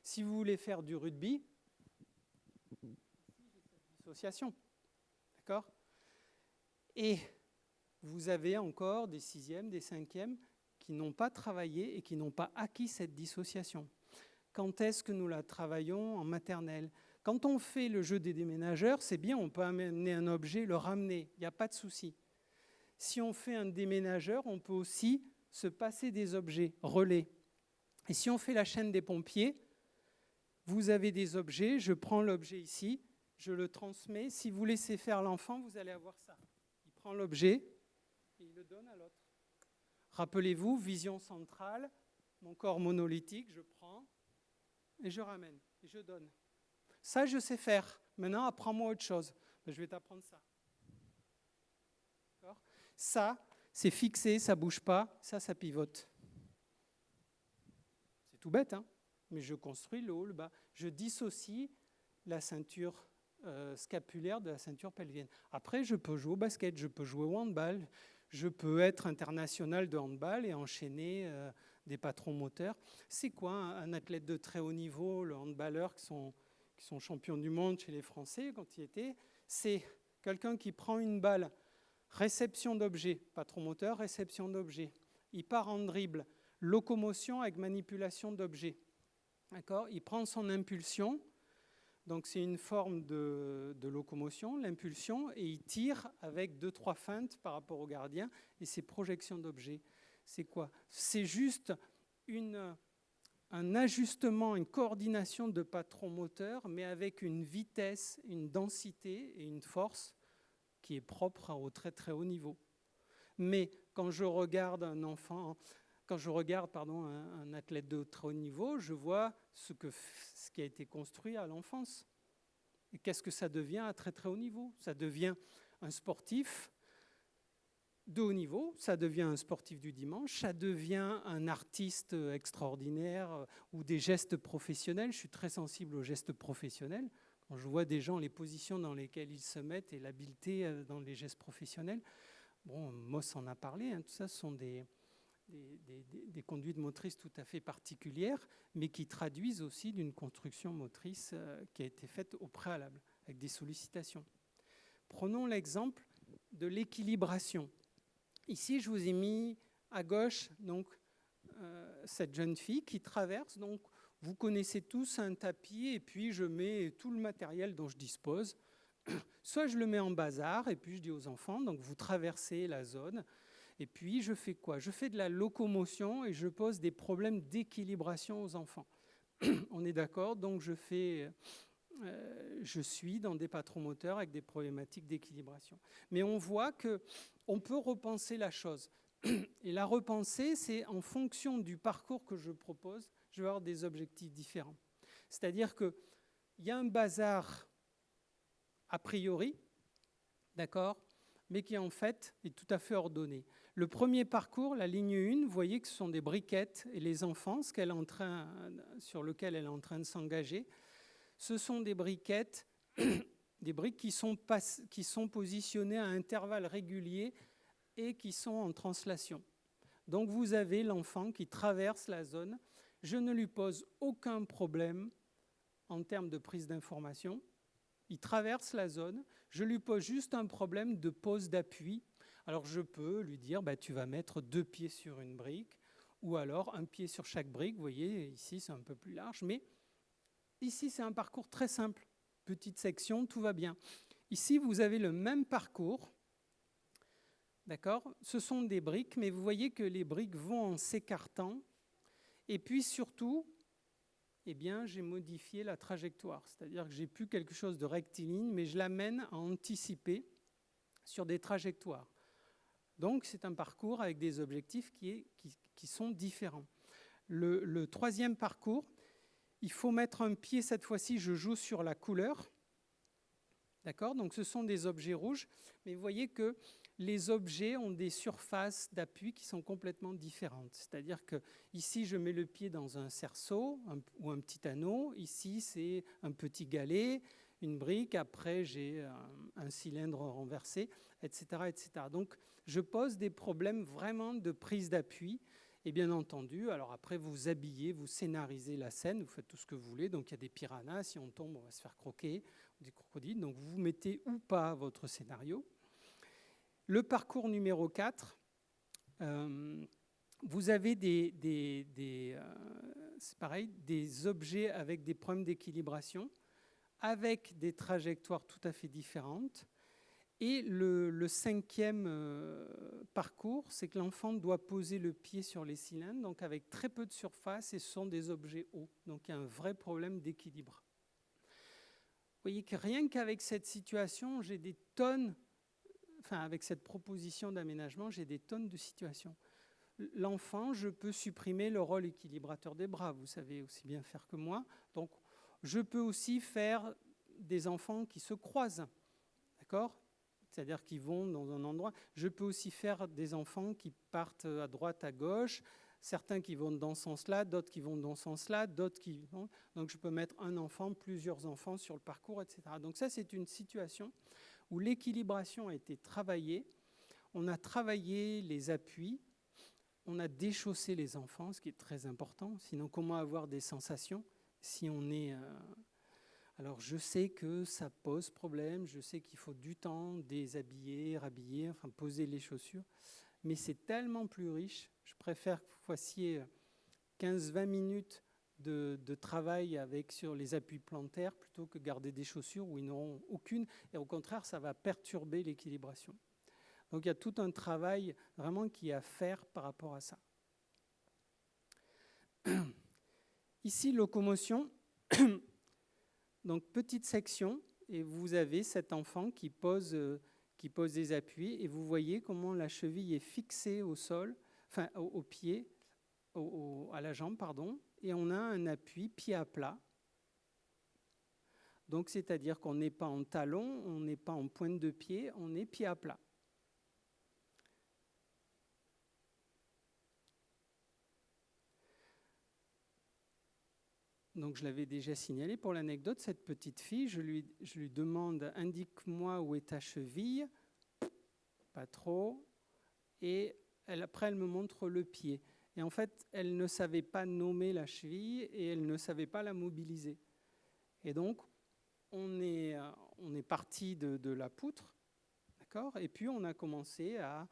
Si vous voulez faire du rugby, ici, j'ai cette dissociation. D'accord ? Et vous avez encore des 6e, des 5e qui n'ont pas travaillé et qui n'ont pas acquis cette dissociation. Quand est-ce que nous la travaillons? En maternelle. Quand on fait le jeu des déménageurs, c'est bien, on peut amener un objet, le ramener, il n'y a pas de souci. Si on fait un déménageur, on peut aussi se passer des objets, relais. Et si on fait la chaîne des pompiers, vous avez des objets, je prends l'objet ici, je le transmets. Si vous laissez faire l'enfant, vous allez avoir ça. Il prend l'objet et il le donne à l'autre. Rappelez-vous, vision centrale, mon corps monolithique, je prends et je ramène, et je donne. Ça, je sais faire. Maintenant, apprends-moi autre chose. Je vais t'apprendre ça. Ça, c'est fixé, ça ne bouge pas, ça pivote. C'est tout bête, hein, mais je construis le haut, le bas. Je dissocie la ceinture scapulaire de la ceinture pelvienne. Après, je peux jouer au basket, je peux jouer au handball, je peux être international de handball et enchaîner des patrons moteurs. C'est quoi un athlète de très haut niveau, le handballeur qui sont champions du monde chez les Français quand il était? C'est quelqu'un qui prend une balle, réception d'objet, patron moteur, réception d'objet. Il part en dribble, locomotion avec manipulation d'objet. D'accord ? Il prend son impulsion, donc c'est une forme de locomotion, l'impulsion, et il tire avec 2-3 feintes par rapport au gardien, et c'est projection d'objet. C'est quoi ? C'est juste un ajustement, une coordination de patron moteur, mais avec une vitesse, une densité et une force qui est propre au très très haut niveau. Mais quand je regarde un athlète de très haut niveau, je vois ce qui a été construit à l'enfance. Et qu'est-ce que ça devient à très très haut niveau ? Ça devient un sportif de haut niveau, ça devient un sportif du dimanche, ça devient un artiste extraordinaire ou des gestes professionnels. Je suis très sensible aux gestes professionnels. Quand je vois des gens, les positions dans lesquelles ils se mettent et l'habileté dans les gestes professionnels, bon, Moss en a parlé, hein, tout ça sont des conduites motrices tout à fait particulières, mais qui traduisent aussi d'une construction motrice qui a été faite au préalable, avec des sollicitations. Prenons l'exemple de l'équilibration. Ici, je vous ai mis à gauche donc, cette jeune fille qui traverse. Donc, vous connaissez tous un tapis et puis je mets tout le matériel dont je dispose. Soit je le mets en bazar et puis je dis aux enfants, donc vous traversez la zone. Et puis je fais quoi ? Je fais de la locomotion et je pose des problèmes d'équilibration aux enfants. On est d'accord ? Donc je suis dans des patrons moteurs avec des problématiques d'équilibration. Mais on voit qu'on peut repenser la chose. Et la repenser, c'est en fonction du parcours que je propose, je vais avoir des objectifs différents. C'est-à-dire qu'il y a un bazar a priori, d'accord, mais qui en fait est tout à fait ordonné. Le premier parcours, la ligne 1, vous voyez que ce sont des briquettes et les enfants, sur lequel elle est en train de s'engager, ce sont des briquettes, des briques qui sont positionnées à intervalles réguliers et qui sont en translation. Donc vous avez l'enfant qui traverse la zone. Je ne lui pose aucun problème en termes de prise d'information. Il traverse la zone. Je lui pose juste un problème de pose d'appui. Alors je peux lui dire, tu vas mettre 2 pieds sur une brique ou alors 1 pied sur chaque brique. Vous voyez, ici c'est un peu plus large, mais ici c'est un parcours très simple. Petite section, tout va bien. Ici, vous avez le même parcours. D'accord ? Ce sont des briques, mais vous voyez que les briques vont en s'écartant. Et puis surtout, j'ai modifié la trajectoire. C'est-à-dire que j'ai plus quelque chose de rectiligne, mais je l'amène à anticiper sur des trajectoires. Donc, c'est un parcours avec des objectifs qui sont différents. Le troisième parcours, il faut mettre un pied, cette fois-ci, je joue sur la couleur. D'accord ? Donc, ce sont des objets rouges, mais vous voyez que les objets ont des surfaces d'appui qui sont complètement différentes. C'est-à-dire que ici, je mets le pied dans un cerceau ou un petit anneau. Ici, c'est un petit galet, une brique. Après, j'ai un cylindre renversé, etc., etc. Donc, je pose des problèmes vraiment de prise d'appui. Et bien entendu, alors après, vous habillez, vous scénarisez la scène, vous faites tout ce que vous voulez. Donc, il y a des piranhas. Si on tombe, on va se faire croquer. Des crocodiles. Donc, vous mettez ou pas votre scénario. Le parcours numéro 4, vous avez c'est pareil, des objets avec des problèmes d'équilibration, avec des trajectoires tout à fait différentes. Et le cinquième parcours, c'est que l'enfant doit poser le pied sur les cylindres, donc avec très peu de surface, et ce sont des objets hauts. Donc il y a un vrai problème d'équilibre. Vous voyez que rien qu'avec cette situation, j'ai des tonnes. Avec cette proposition d'aménagement, j'ai des tonnes de situations. L'enfant, je peux supprimer le rôle équilibrateur des bras, vous savez aussi bien faire que moi. Donc, je peux aussi faire des enfants qui se croisent, d'accord ? c'est-à-dire qu'ils vont dans un endroit. Je peux aussi faire des enfants qui partent à droite, à gauche, certains qui vont dans ce sens-là, d'autres qui vont dans ce sens-là, d'autres qui vont... Donc je peux mettre un enfant, plusieurs enfants sur le parcours, etc. Donc ça, c'est une situation où l'équilibration a été travaillée. On a travaillé les appuis, on a déchaussé les enfants, ce qui est très important. Sinon, comment avoir des sensations si on est... Alors, je sais que ça pose problème, je sais qu'il faut du temps, déshabiller, rhabiller, enfin poser les chaussures, mais c'est tellement plus riche. Je préfère que vous fassiez 15-20 minutes de travail sur les appuis plantaires plutôt que garder des chaussures où ils n'auront aucune. Et au contraire, ça va perturber l'équilibration. Donc il y a tout un travail vraiment qui est à faire par rapport à ça. Ici, locomotion. Donc petite section, et vous avez cet enfant qui pose des appuis, et vous voyez comment la cheville est fixée au sol, enfin au pied, à la jambe, pardon, et on a un appui pied à plat. Donc c'est-à-dire qu'on n'est pas en talon, on n'est pas en pointe de pied, on est pied à plat. Donc je l'avais déjà signalé pour l'anecdote, cette petite fille, je lui demande « indique-moi où est ta cheville », pas trop, et après elle me montre le pied. Et en fait, elle ne savait pas nommer la cheville et elle ne savait pas la mobiliser. Et donc, on est parti de la poutre, d'accord ? Et puis on a commencé à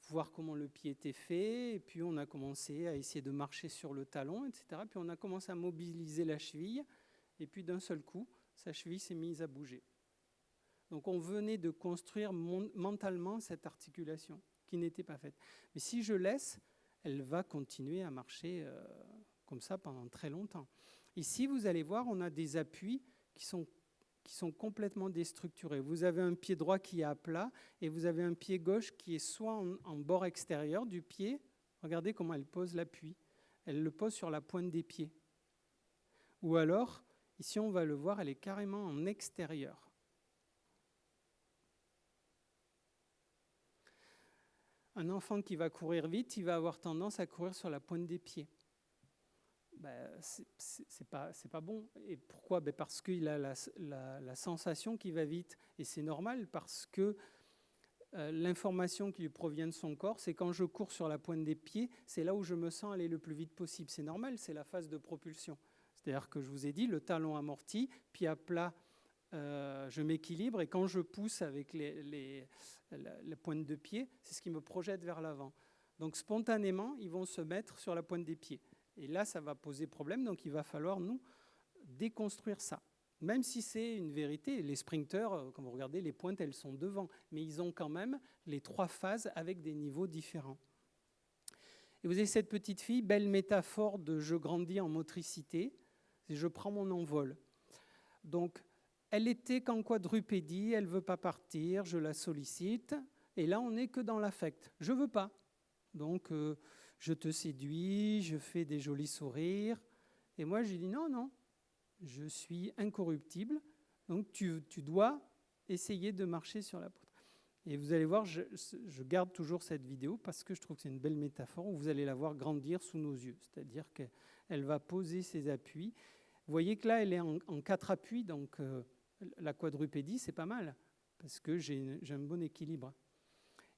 voir comment le pied était fait, et puis on a commencé à essayer de marcher sur le talon, etc. Puis on a commencé à mobiliser la cheville, et puis d'un seul coup, sa cheville s'est mise à bouger. Donc on venait de construire mentalement cette articulation qui n'était pas faite. Mais si je laisse, elle va continuer à marcher comme ça pendant très longtemps. Ici, vous allez voir, on a des appuis qui sont complètement déstructurés. Vous avez un pied droit qui est à plat et vous avez un pied gauche qui est soit en bord extérieur du pied. Regardez comment elle pose l'appui. Elle le pose sur la pointe des pieds. Ou alors, ici on va le voir, elle est carrément en extérieur. Un enfant qui va courir vite, il va avoir tendance à courir sur la pointe des pieds. C'est pas bon. Et pourquoi ? Parce qu'il a la sensation qu'il va vite. Et c'est normal parce que l'information qui lui provient de son corps, c'est quand je cours sur la pointe des pieds, c'est là où je me sens aller le plus vite possible. C'est normal, c'est la phase de propulsion. C'est-à-dire que je vous ai dit, le talon amorti, pied à plat, je m'équilibre. Et quand je pousse avec la pointe de pied, c'est ce qui me projette vers l'avant. Donc spontanément, ils vont se mettre sur la pointe des pieds. Et là, ça va poser problème, donc il va falloir nous déconstruire ça. Même si c'est une vérité, les sprinteurs, quand vous regardez, les pointes, elles sont devant, mais ils ont quand même les 3 phases avec des niveaux différents. Et vous avez cette petite fille, belle métaphore de « je grandis en motricité », c'est « je prends mon envol ». Donc, elle était qu'en quadrupédie, elle ne veut pas partir, je la sollicite, et là, on n'est que dans l'affect. Je ne veux pas. Donc, je te séduis, je fais des jolis sourires. Et moi, je dis non, je suis incorruptible, donc tu dois essayer de marcher sur la poutre. Et vous allez voir, je garde toujours cette vidéo parce que je trouve que c'est une belle métaphore où vous allez la voir grandir sous nos yeux. C'est-à-dire qu'elle va poser ses appuis. Vous voyez que là, elle est en 4 appuis, donc la quadrupédie, c'est pas mal parce que j'ai un bon équilibre.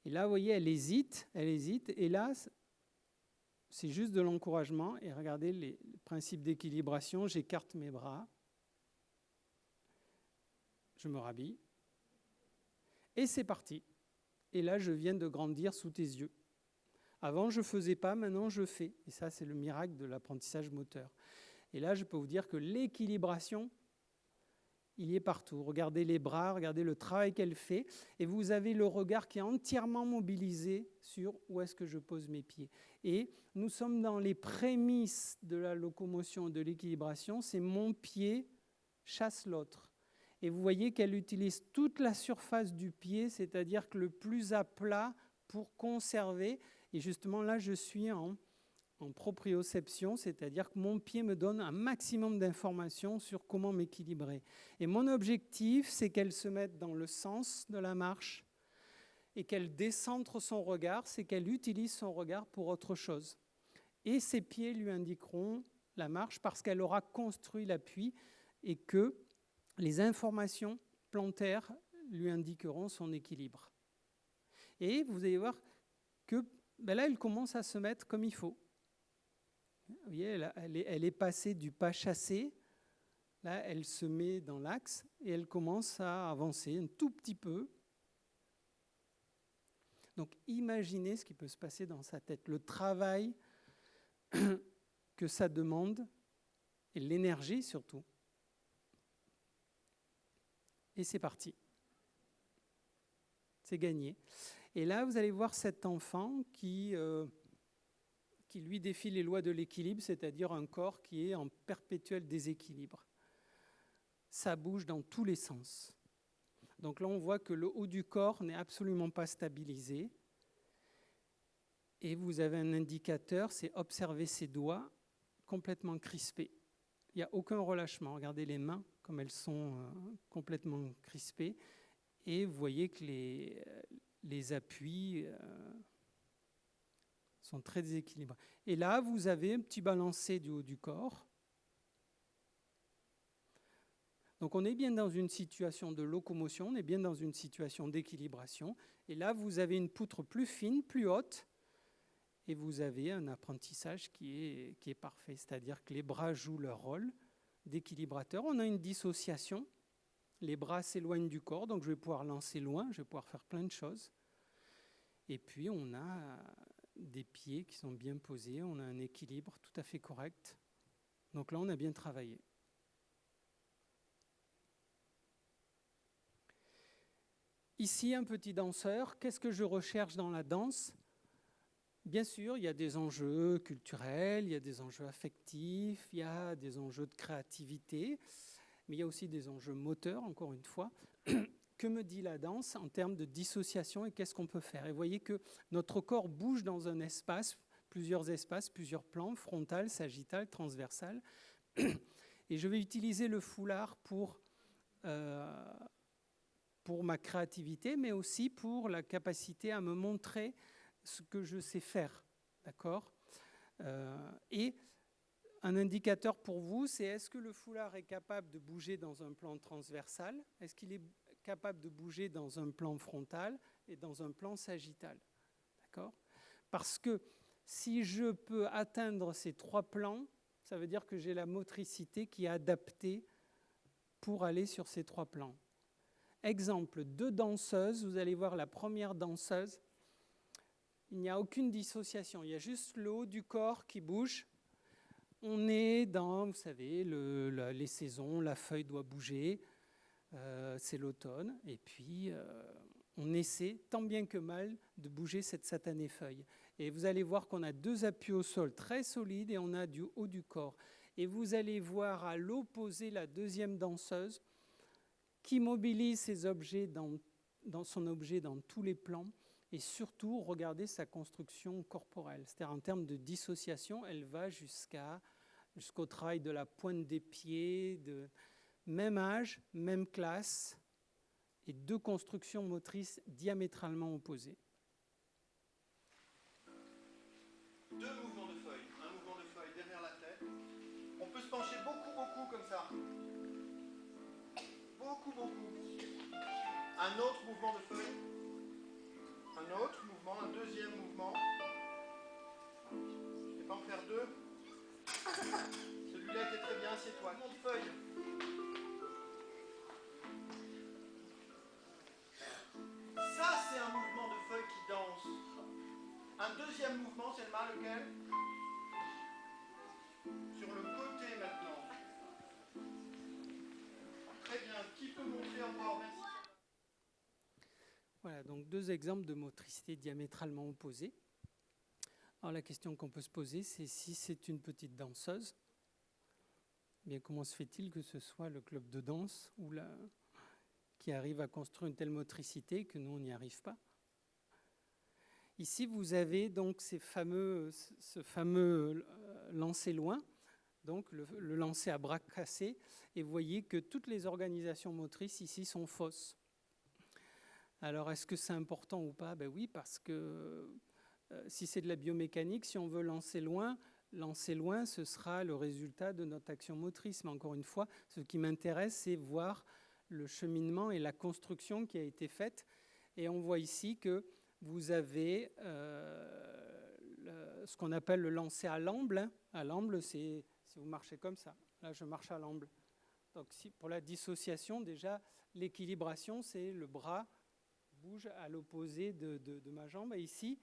Et là, vous voyez, elle hésite, et là, c'est juste de l'encouragement. Et regardez les principes d'équilibration. J'écarte mes bras. Je me rhabille. Et c'est parti. Et là, je viens de grandir sous tes yeux. Avant, je ne faisais pas, maintenant, je fais. Et ça, c'est le miracle de l'apprentissage moteur. Et là, je peux vous dire que l'équilibration, il y est partout. Regardez les bras, regardez le travail qu'elle fait. Et vous avez le regard qui est entièrement mobilisé sur où est-ce que je pose mes pieds. Et nous sommes dans les prémices de la locomotion et de l'équilibration. C'est mon pied chasse l'autre. Et vous voyez qu'elle utilise toute la surface du pied, c'est-à-dire que le plus à plat pour conserver. Et justement, là, je suis en proprioception, c'est-à-dire que mon pied me donne un maximum d'informations sur comment m'équilibrer. Et mon objectif, c'est qu'elle se mette dans le sens de la marche, et qu'elle décentre son regard, c'est qu'elle utilise son regard pour autre chose. Et ses pieds lui indiqueront la marche parce qu'elle aura construit l'appui et que les informations plantaires lui indiqueront son équilibre. Et vous allez voir que là, elle commence à se mettre comme il faut. Vous voyez, elle est passée du pas chassé. Là, elle se met dans l'axe et elle commence à avancer un tout petit peu. Donc, imaginez ce qui peut se passer dans sa tête, le travail que ça demande et l'énergie surtout. Et c'est parti. C'est gagné. Et là, vous allez voir cet enfant qui lui défie les lois de l'équilibre, c'est-à-dire un corps qui est en perpétuel déséquilibre. Ça bouge dans tous les sens. Donc là, on voit que le haut du corps n'est absolument pas stabilisé. Et vous avez un indicateur, c'est observer ses doigts complètement crispés. Il n'y a aucun relâchement. Regardez les mains, comme elles sont complètement crispées. Et vous voyez que les appuis sont très déséquilibrés. Et là, vous avez un petit balancé du haut du corps. Donc on est bien dans une situation de locomotion, on est bien dans une situation d'équilibration. Et là, vous avez une poutre plus fine, plus haute, et vous avez un apprentissage qui est parfait. C'est-à-dire que les bras jouent leur rôle d'équilibrateur. On a une dissociation. Les bras s'éloignent du corps, donc je vais pouvoir lancer loin, je vais pouvoir faire plein de choses. Et puis on a des pieds qui sont bien posés, on a un équilibre tout à fait correct. Donc là, on a bien travaillé. Ici, un petit danseur. Qu'est-ce que je recherche dans la danse ? Bien sûr, il y a des enjeux culturels, il y a des enjeux affectifs, il y a des enjeux de créativité, mais il y a aussi des enjeux moteurs, encore une fois. Que me dit la danse en termes de dissociation et qu'est-ce qu'on peut faire ? Et vous voyez que notre corps bouge dans un espace, plusieurs plans, frontal, sagittal, transversal. Et je vais utiliser le foulard pour ma créativité, mais aussi pour la capacité à me montrer ce que je sais faire. D'accord ? Et un indicateur pour vous, c'est est-ce que le foulard est capable de bouger dans un plan transversal ? Est-ce qu'il est capable de bouger dans un plan frontal et dans un plan sagittal ? D'accord ? Parce que si je peux atteindre ces trois plans, ça veut dire que j'ai la motricité qui est adaptée pour aller sur ces trois plans. Exemple, 2 danseuses, vous allez voir la première danseuse, il n'y a aucune dissociation, il y a juste le haut du corps qui bouge. On est dans, vous savez, les saisons, la feuille doit bouger, c'est l'automne, et puis on essaie, tant bien que mal, de bouger cette satanée feuille. Et vous allez voir qu'on a 2 appuis au sol très solides et on a du haut du corps. Et vous allez voir à l'opposé la deuxième danseuse qui mobilise ses objets dans son objet dans tous les plans. Et surtout, regardez sa construction corporelle. C'est-à-dire en termes de dissociation, elle va jusqu'au travail de la pointe des pieds, de même âge, même classe, et 2 constructions motrices diamétralement opposées. 2 mouvements de feuille. Un mouvement de feuille derrière la tête. On peut se pencher beaucoup comme ça. Beaucoup. Un autre mouvement de feuille. Un autre mouvement, un deuxième mouvement. Je ne vais pas en faire 2. Celui-là était très bien, assieds-toi. Mouvement de feuille. Ça, c'est un mouvement de feuille qui danse. Un deuxième mouvement, c'est lequel ? Sur le côté maintenant. Très bien. Qui peut montrer encore ? Merci. Voilà, donc 2 exemples de motricité diamétralement opposées. Alors la question qu'on peut se poser, c'est si c'est une petite danseuse, bien comment se fait-il que ce soit le club de danse qui arrive à construire une telle motricité que nous, on n'y arrive pas ? Ici, vous avez donc ce fameux lancer loin, donc le lancer à bras cassés, et vous voyez que toutes les organisations motrices ici sont fausses. Alors, est-ce que c'est important ou pas? Ben oui, parce que si c'est de la biomécanique, si on veut lancer loin, ce sera le résultat de notre action motrice. Mais encore une fois, ce qui m'intéresse, c'est voir le cheminement et la construction qui a été faite. Et on voit ici que vous avez ce qu'on appelle le lancer à l'amble. À l'amble, c'est si vous marchez comme ça. Là, je marche à l'amble. Donc, pour la dissociation, déjà, l'équilibration, c'est le bras bouge à l'opposé de ma jambe. Et ici,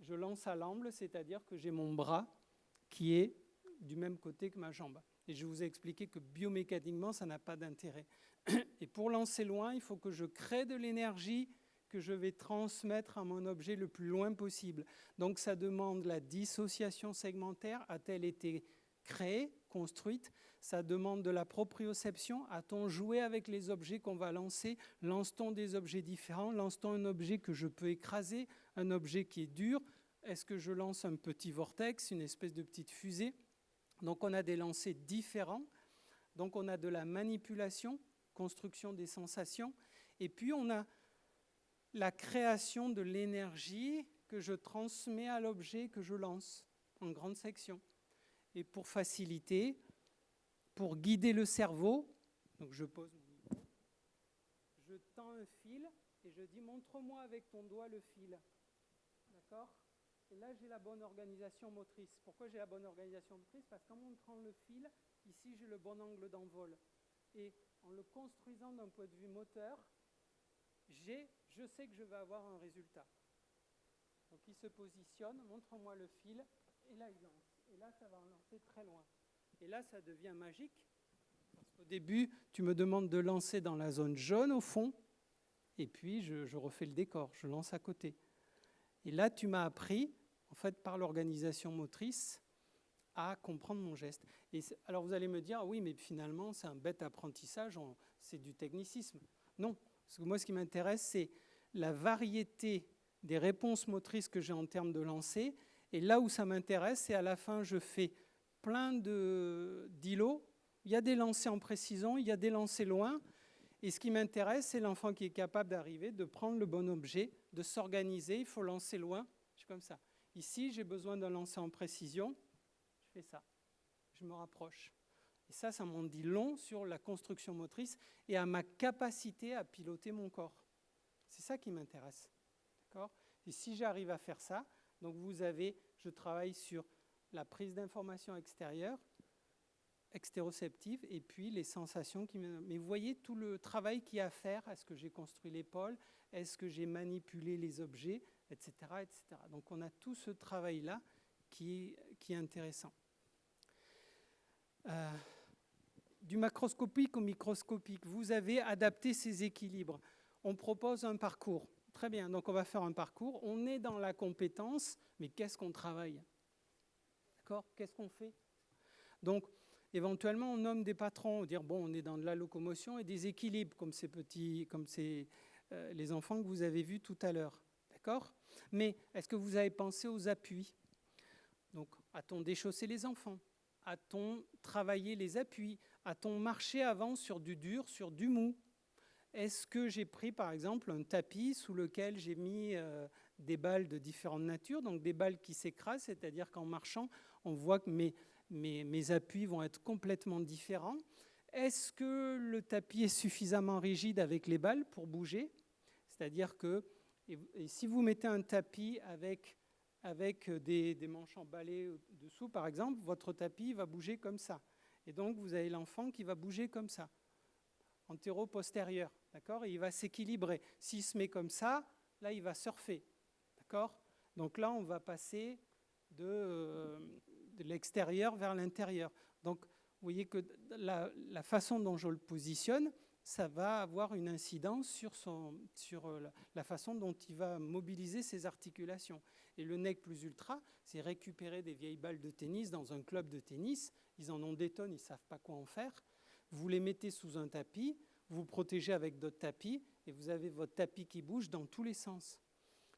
je lance à l'amble, c'est-à-dire que j'ai mon bras qui est du même côté que ma jambe. Et je vous ai expliqué que biomécaniquement, ça n'a pas d'intérêt. Et pour lancer loin, il faut que je crée de l'énergie que je vais transmettre à mon objet le plus loin possible. Donc ça demande la dissociation segmentaire. A-t-elle été créée, construite? Ça demande de la proprioception. A-t-on joué avec les objets qu'on va lancer? Lance-t-on des objets différents? Lance-t-on un objet que je peux écraser? Un objet qui est dur? Est-ce que je lance un petit vortex, une espèce de petite fusée? Donc on a des lancers différents. Donc on a de la manipulation, construction des sensations. Et puis on a la création de l'énergie que je transmets à l'objet que je lance en grande section. Et pour faciliter, pour guider le cerveau, donc je pose mon micro, je tends un fil et je dis montre-moi avec ton doigt le fil. D'accord? Et là j'ai la bonne organisation motrice. Pourquoi j'ai la bonne organisation motrice? Parce qu'en montrant le fil, ici j'ai le bon angle d'envol. Et en le construisant d'un point de vue moteur, je sais que je vais avoir un résultat. Donc il se positionne, montre-moi le fil, et là il lance. Et là ça va en lancer très loin. Et là ça devient magique. Parce qu'au début, tu me demandes de lancer dans la zone jaune au fond, et puis je refais le décor, je lance à côté. Et là tu m'as appris, en fait par l'organisation motrice, à comprendre mon geste. Et alors vous allez me dire, oui mais finalement c'est un bête apprentissage, c'est du technicisme. Non. Parce que moi, ce qui m'intéresse, c'est la variété des réponses motrices que j'ai en termes de lancer. Et là où ça m'intéresse, c'est à la fin, je fais plein d'îlots. Il y a des lancers en précision, il y a des lancers loin. Et ce qui m'intéresse, c'est l'enfant qui est capable d'arriver, de prendre le bon objet, de s'organiser. Il faut lancer loin. Je suis comme ça. Ici, j'ai besoin d'un lancer en précision. Je fais ça. Je me rapproche. Et ça m'en dit long sur la construction motrice et à ma capacité à piloter mon corps. C'est ça qui m'intéresse. D'accord ? Et si j'arrive à faire ça, donc je travaille sur la prise d'informations extérieure, extéroceptive, et puis les sensations Mais vous voyez tout le travail qu'il y a à faire. Est-ce que j'ai construit l'épaule? Est-ce que j'ai manipulé les objets? Etc., etc. Donc on a tout ce travail-là qui est intéressant. Du macroscopique au microscopique, vous avez adapté ces équilibres. On propose un parcours. Très bien, donc on va faire un parcours. On est dans la compétence, mais qu'est-ce qu'on travaille? D'accord? Qu'est-ce qu'on fait? Donc, éventuellement, on nomme des patrons, on dit bon, on est dans de la locomotion et des équilibres, comme les enfants que vous avez vus tout à l'heure. D'accord? Mais est-ce que vous avez pensé aux appuis? Donc, a-t-on déchaussé les enfants? A-t-on travaillé les appuis? A-t-on marché avant sur du dur, sur du mou? Est-ce que j'ai pris, par exemple, un tapis sous lequel j'ai mis des balles de différentes natures, donc des balles qui s'écrasent, c'est-à-dire qu'en marchant, on voit que mes appuis vont être complètement différents. Est-ce que le tapis est suffisamment rigide avec les balles pour bouger? C'est-à-dire que et si vous mettez un tapis avec des manches emballées dessous, par exemple, votre tapis va bouger comme ça. Et donc, vous avez l'enfant qui va bouger comme ça, antéro-postérieur, d'accord? Et il va s'équilibrer. S'il se met comme ça, là, il va surfer, d'accord? Donc là, on va passer de l'extérieur vers l'intérieur. Donc, vous voyez que la façon dont je le positionne, ça va avoir une incidence sur la façon dont il va mobiliser ses articulations. Et le nec plus ultra, c'est récupérer des vieilles balles de tennis dans un club de tennis. Ils en ont des tonnes, ils ne savent pas quoi en faire. Vous les mettez sous un tapis, vous protégez avec d'autres tapis, et vous avez votre tapis qui bouge dans tous les sens.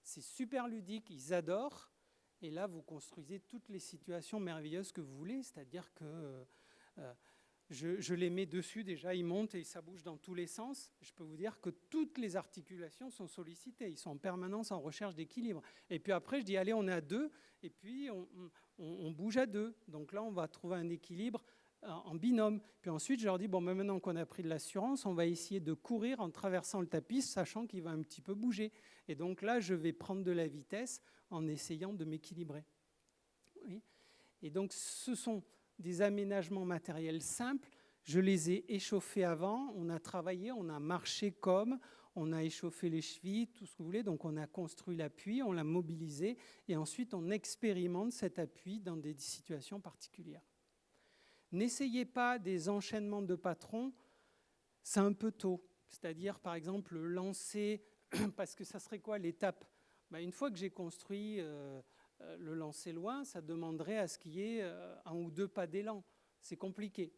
C'est super ludique, ils adorent. Et là, vous construisez toutes les situations merveilleuses que vous voulez, c'est-à-dire que je les mets dessus, déjà ils montent et ça bouge dans tous les sens. Je peux vous dire que toutes les articulations sont sollicitées, ils sont en permanence en recherche d'équilibre. Et puis après, je dis, allez, on est à 2, et puis on bouge à 2. Donc là, on va trouver un équilibre en binôme. Puis ensuite, je leur dis, bon, maintenant qu'on a pris de l'assurance, on va essayer de courir en traversant le tapis, sachant qu'il va un petit peu bouger. Et donc là, je vais prendre de la vitesse en essayant de m'équilibrer. Oui. Et donc, ce sont des aménagements matériels simples. Je les ai échauffés avant, on a travaillé, on a marché comme, on a échauffé les chevilles, tout ce que vous voulez. Donc, on a construit l'appui, on l'a mobilisé, et ensuite, on expérimente cet appui dans des situations particulières. N'essayez pas des enchaînements de patrons, c'est un peu tôt. C'est-à-dire, par exemple, le lancer, parce que ça serait quoi l'étape ? Une fois que j'ai construit le lancer loin, ça demanderait à ce qu'il y ait 1 ou 2 pas d'élan. C'est compliqué.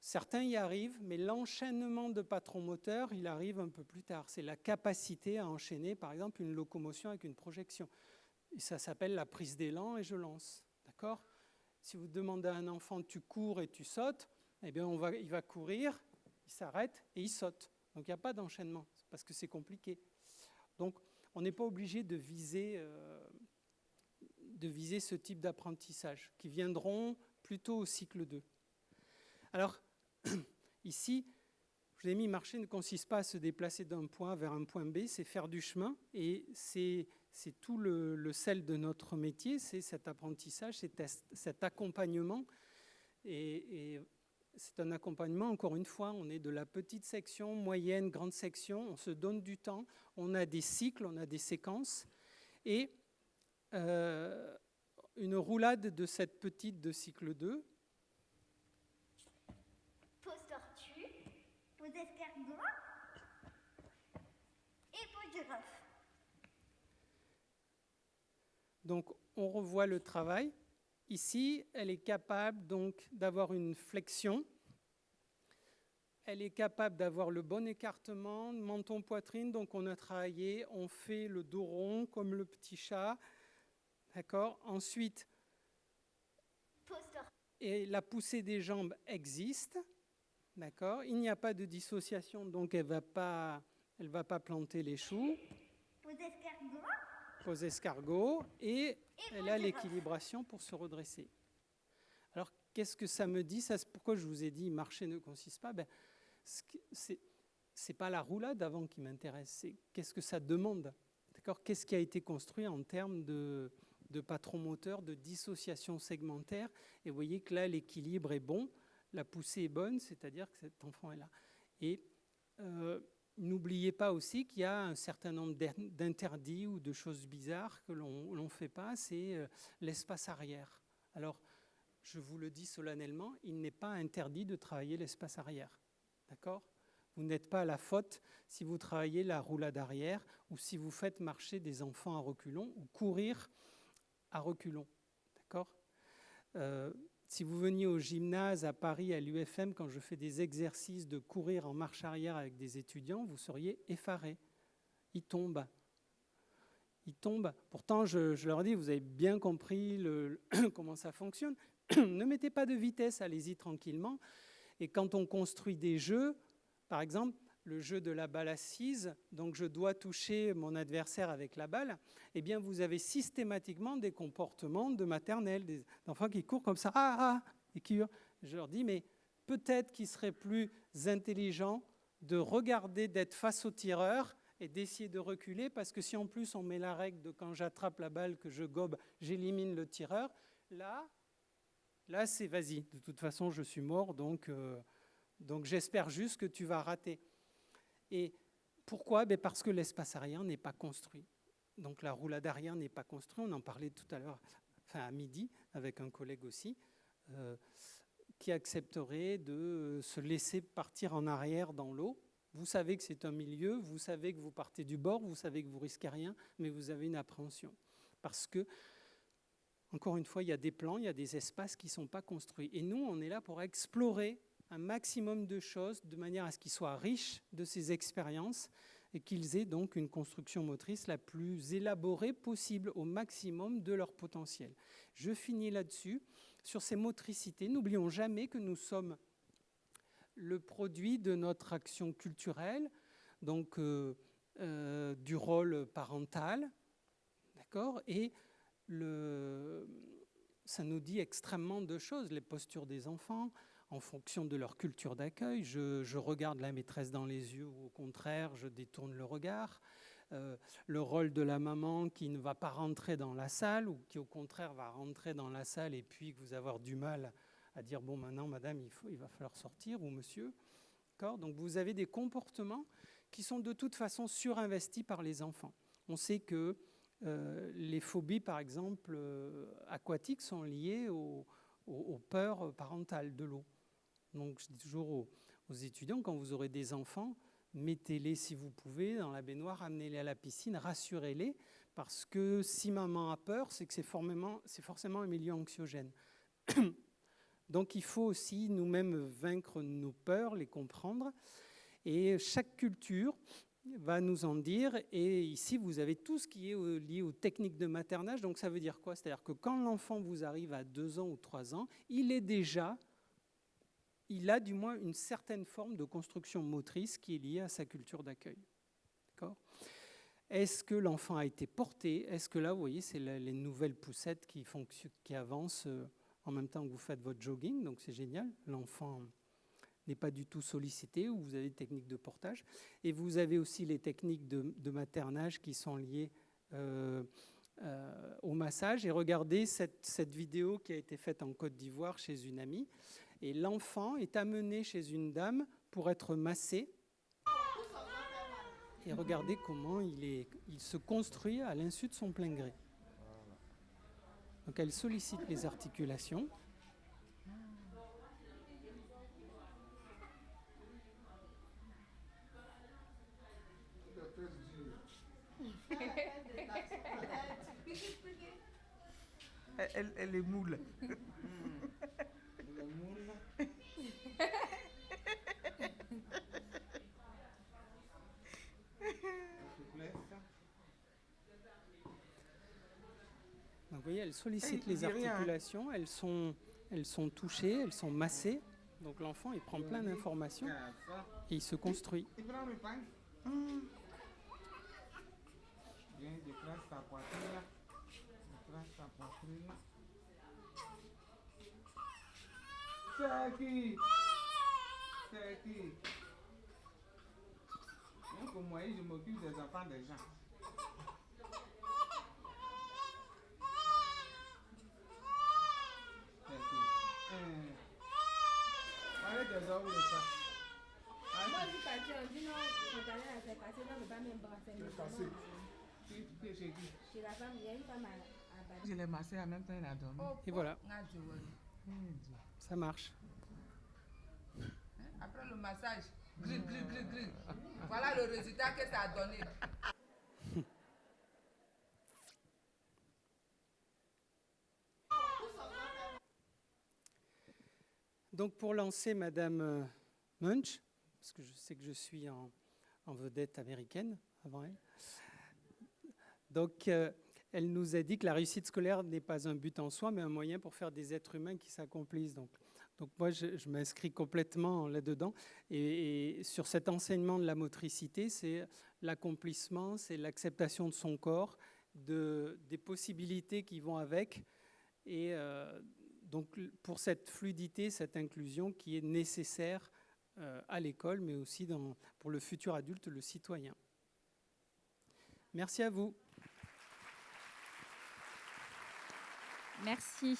Certains y arrivent, mais l'enchaînement de patrons moteurs, il arrive un peu plus tard. C'est la capacité à enchaîner, par exemple, une locomotion avec une projection. Et ça s'appelle la prise d'élan et je lance. D'accord ? Si vous demandez à un enfant, tu cours et tu sautes, eh bien il va courir, il s'arrête et il saute. Donc il n'y a pas d'enchaînement, parce que c'est compliqué. Donc on n'est pas obligé de viser ce type d'apprentissage, qui viendront plutôt au cycle 2. Alors, ici, je vous ai mis, marcher ne consiste pas à se déplacer d'un point vers un point B, c'est faire du chemin, et c'est tout le sel de notre métier, c'est cet apprentissage, c'est cet accompagnement. Et c'est un accompagnement, encore une fois, on est de la petite section, moyenne, grande section, on se donne du temps, on a des cycles, on a des séquences, et une roulade de cette petite de cycle 2. Pose tortue, pose escargot et pose girafe. Donc, on revoit le travail. Ici, elle est capable donc d'avoir une flexion. Elle est capable d'avoir le bon écartement, menton-poitrine. Donc, on a travaillé, on fait le dos rond comme le petit chat. D'accord ? Ensuite, et la poussée des jambes existe. D'accord ? Il n'y a pas de dissociation, donc elle va pas planter les choux. Pose escargot. Pose escargot, et elle a l'équilibration pour se redresser. Alors, qu'est-ce que ça me dit ? Ça, c'est pourquoi je vous ai dit marcher ne consiste pas. C'est pas la roulade avant qui m'intéresse, c'est qu'est-ce que ça demande. D'accord ? Qu'est-ce qui a été construit en termes de patron moteur, de dissociation segmentaire. Et vous voyez que là, l'équilibre est bon, la poussée est bonne, c'est-à-dire que cet enfant est là. Et n'oubliez pas aussi qu'il y a un certain nombre d'interdits ou de choses bizarres que l'on ne fait pas, c'est l'espace arrière. Alors, je vous le dis solennellement, il n'est pas interdit de travailler l'espace arrière. D'accord ? Vous n'êtes pas à la faute si vous travaillez la roulade arrière ou si vous faites marcher des enfants à reculons ou courir à reculons. D'accord ? Si vous veniez au gymnase à Paris, à l'UFM, quand je fais des exercices de courir en marche arrière avec des étudiants, vous seriez effarés. Ils tombent. Ils tombent. Pourtant, je leur dis, vous avez bien compris comment ça fonctionne. Ne mettez pas de vitesse, allez-y tranquillement. Et quand on construit des jeux, par exemple, le jeu de la balle assise, donc je dois toucher mon adversaire avec la balle, eh bien vous avez systématiquement des comportements de maternelle, des enfants qui courent comme ça, et qui hurlent. Je leur dis, mais peut-être qu'il serait plus intelligent de regarder, d'être face au tireur et d'essayer de reculer, parce que si en plus on met la règle de quand j'attrape la balle, que je gobe, j'élimine le tireur, là c'est vas-y, de toute façon je suis mort, donc j'espère juste que tu vas rater. Et pourquoi ? Parce que l'espace arrière n'est pas construit. Donc la roulade arrière n'est pas construite. On en parlait tout à l'heure, à midi, avec un collègue aussi, qui accepterait de se laisser partir en arrière dans l'eau. Vous savez que c'est un milieu, vous savez que vous partez du bord, vous savez que vous risquez rien, mais vous avez une appréhension. Parce que, encore une fois, il y a des plans, il y a des espaces qui ne sont pas construits. Et nous, on est là pour explorer un maximum de choses de manière à ce qu'ils soient riches de ces expériences et qu'ils aient donc une construction motrice la plus élaborée possible au maximum de leur potentiel. Je finis là-dessus. sur ces motricités. N'oublions jamais que nous sommes le produit de notre action culturelle, donc du rôle parental, d'accord, et ça nous dit extrêmement de choses, les postures des enfants, en fonction de leur culture d'accueil. Je regarde la maîtresse dans les yeux ou au contraire, je détourne le regard. Le rôle de la maman qui ne va pas rentrer dans la salle ou qui au contraire va rentrer dans la salle et puis que vous avoir du mal à dire bon maintenant madame il va falloir sortir ou monsieur. D'accord ? Donc vous avez des comportements qui sont de toute façon surinvestis par les enfants. On sait que les phobies par exemple aquatiques sont liées aux peurs parentales de l'eau. Donc je dis toujours aux étudiants, quand vous aurez des enfants, mettez-les si vous pouvez dans la baignoire, amenez-les à la piscine, rassurez-les, parce que si maman a peur, c'est que c'est forcément un milieu anxiogène. Donc il faut aussi nous-mêmes vaincre nos peurs, les comprendre, et chaque culture va nous en dire, et ici vous avez tout ce qui est lié aux techniques de maternage. Donc ça veut dire quoi ? C'est-à-dire que quand l'enfant vous arrive à 2 ans ou 3 ans, il a du moins une certaine forme de construction motrice qui est liée à sa culture d'accueil. D'accord ? Est-ce que l'enfant a été porté ? Est-ce que là, vous voyez, c'est les nouvelles poussettes qui avancent en même temps que vous faites votre jogging, donc c'est génial. L'enfant n'est pas du tout sollicité, ou vous avez des techniques de portage. Et vous avez aussi les techniques de maternage qui sont liées au massage. Et regardez cette vidéo qui a été faite en Côte d'Ivoire chez une amie. Et l'enfant est amené chez une dame pour être massé. Et regardez comment il se construit à l'insu de son plein gré. Donc elle sollicite les articulations. Elle est moule. Donc, vous voyez, elle sollicite les articulations, elles sont touchées, elles sont massées. Donc l'enfant, il prend plein d'informations et il se construit. Déclenche ta poitrine. Déclenche ta poitrine. C'est qui? Donc moi, je m'occupe des enfants des gens. Allez, des hommes, le ça. Moi, je suis partie, on dit non, quand elle s'est passée, on ne peut pas m'embrasser. Chez la femme, il y a une femme à battre. Je l'ai massé en même temps, il a dormi. Et voilà, ça marche. Après le massage, gris. Voilà le résultat que ça a donné. Donc pour lancer Madame Munch, parce que je sais que je suis en vedette américaine avant elle, donc elle nous a dit que la réussite scolaire n'est pas un but en soi, mais un moyen pour faire des êtres humains qui s'accomplissent. Donc moi, je m'inscris complètement là-dedans. Et sur cet enseignement de la motricité, c'est l'accomplissement, c'est l'acceptation de son corps, des possibilités qui vont avec. Et donc pour cette fluidité, cette inclusion qui est nécessaire à l'école, mais aussi pour le futur adulte, le citoyen. Merci à vous. Merci.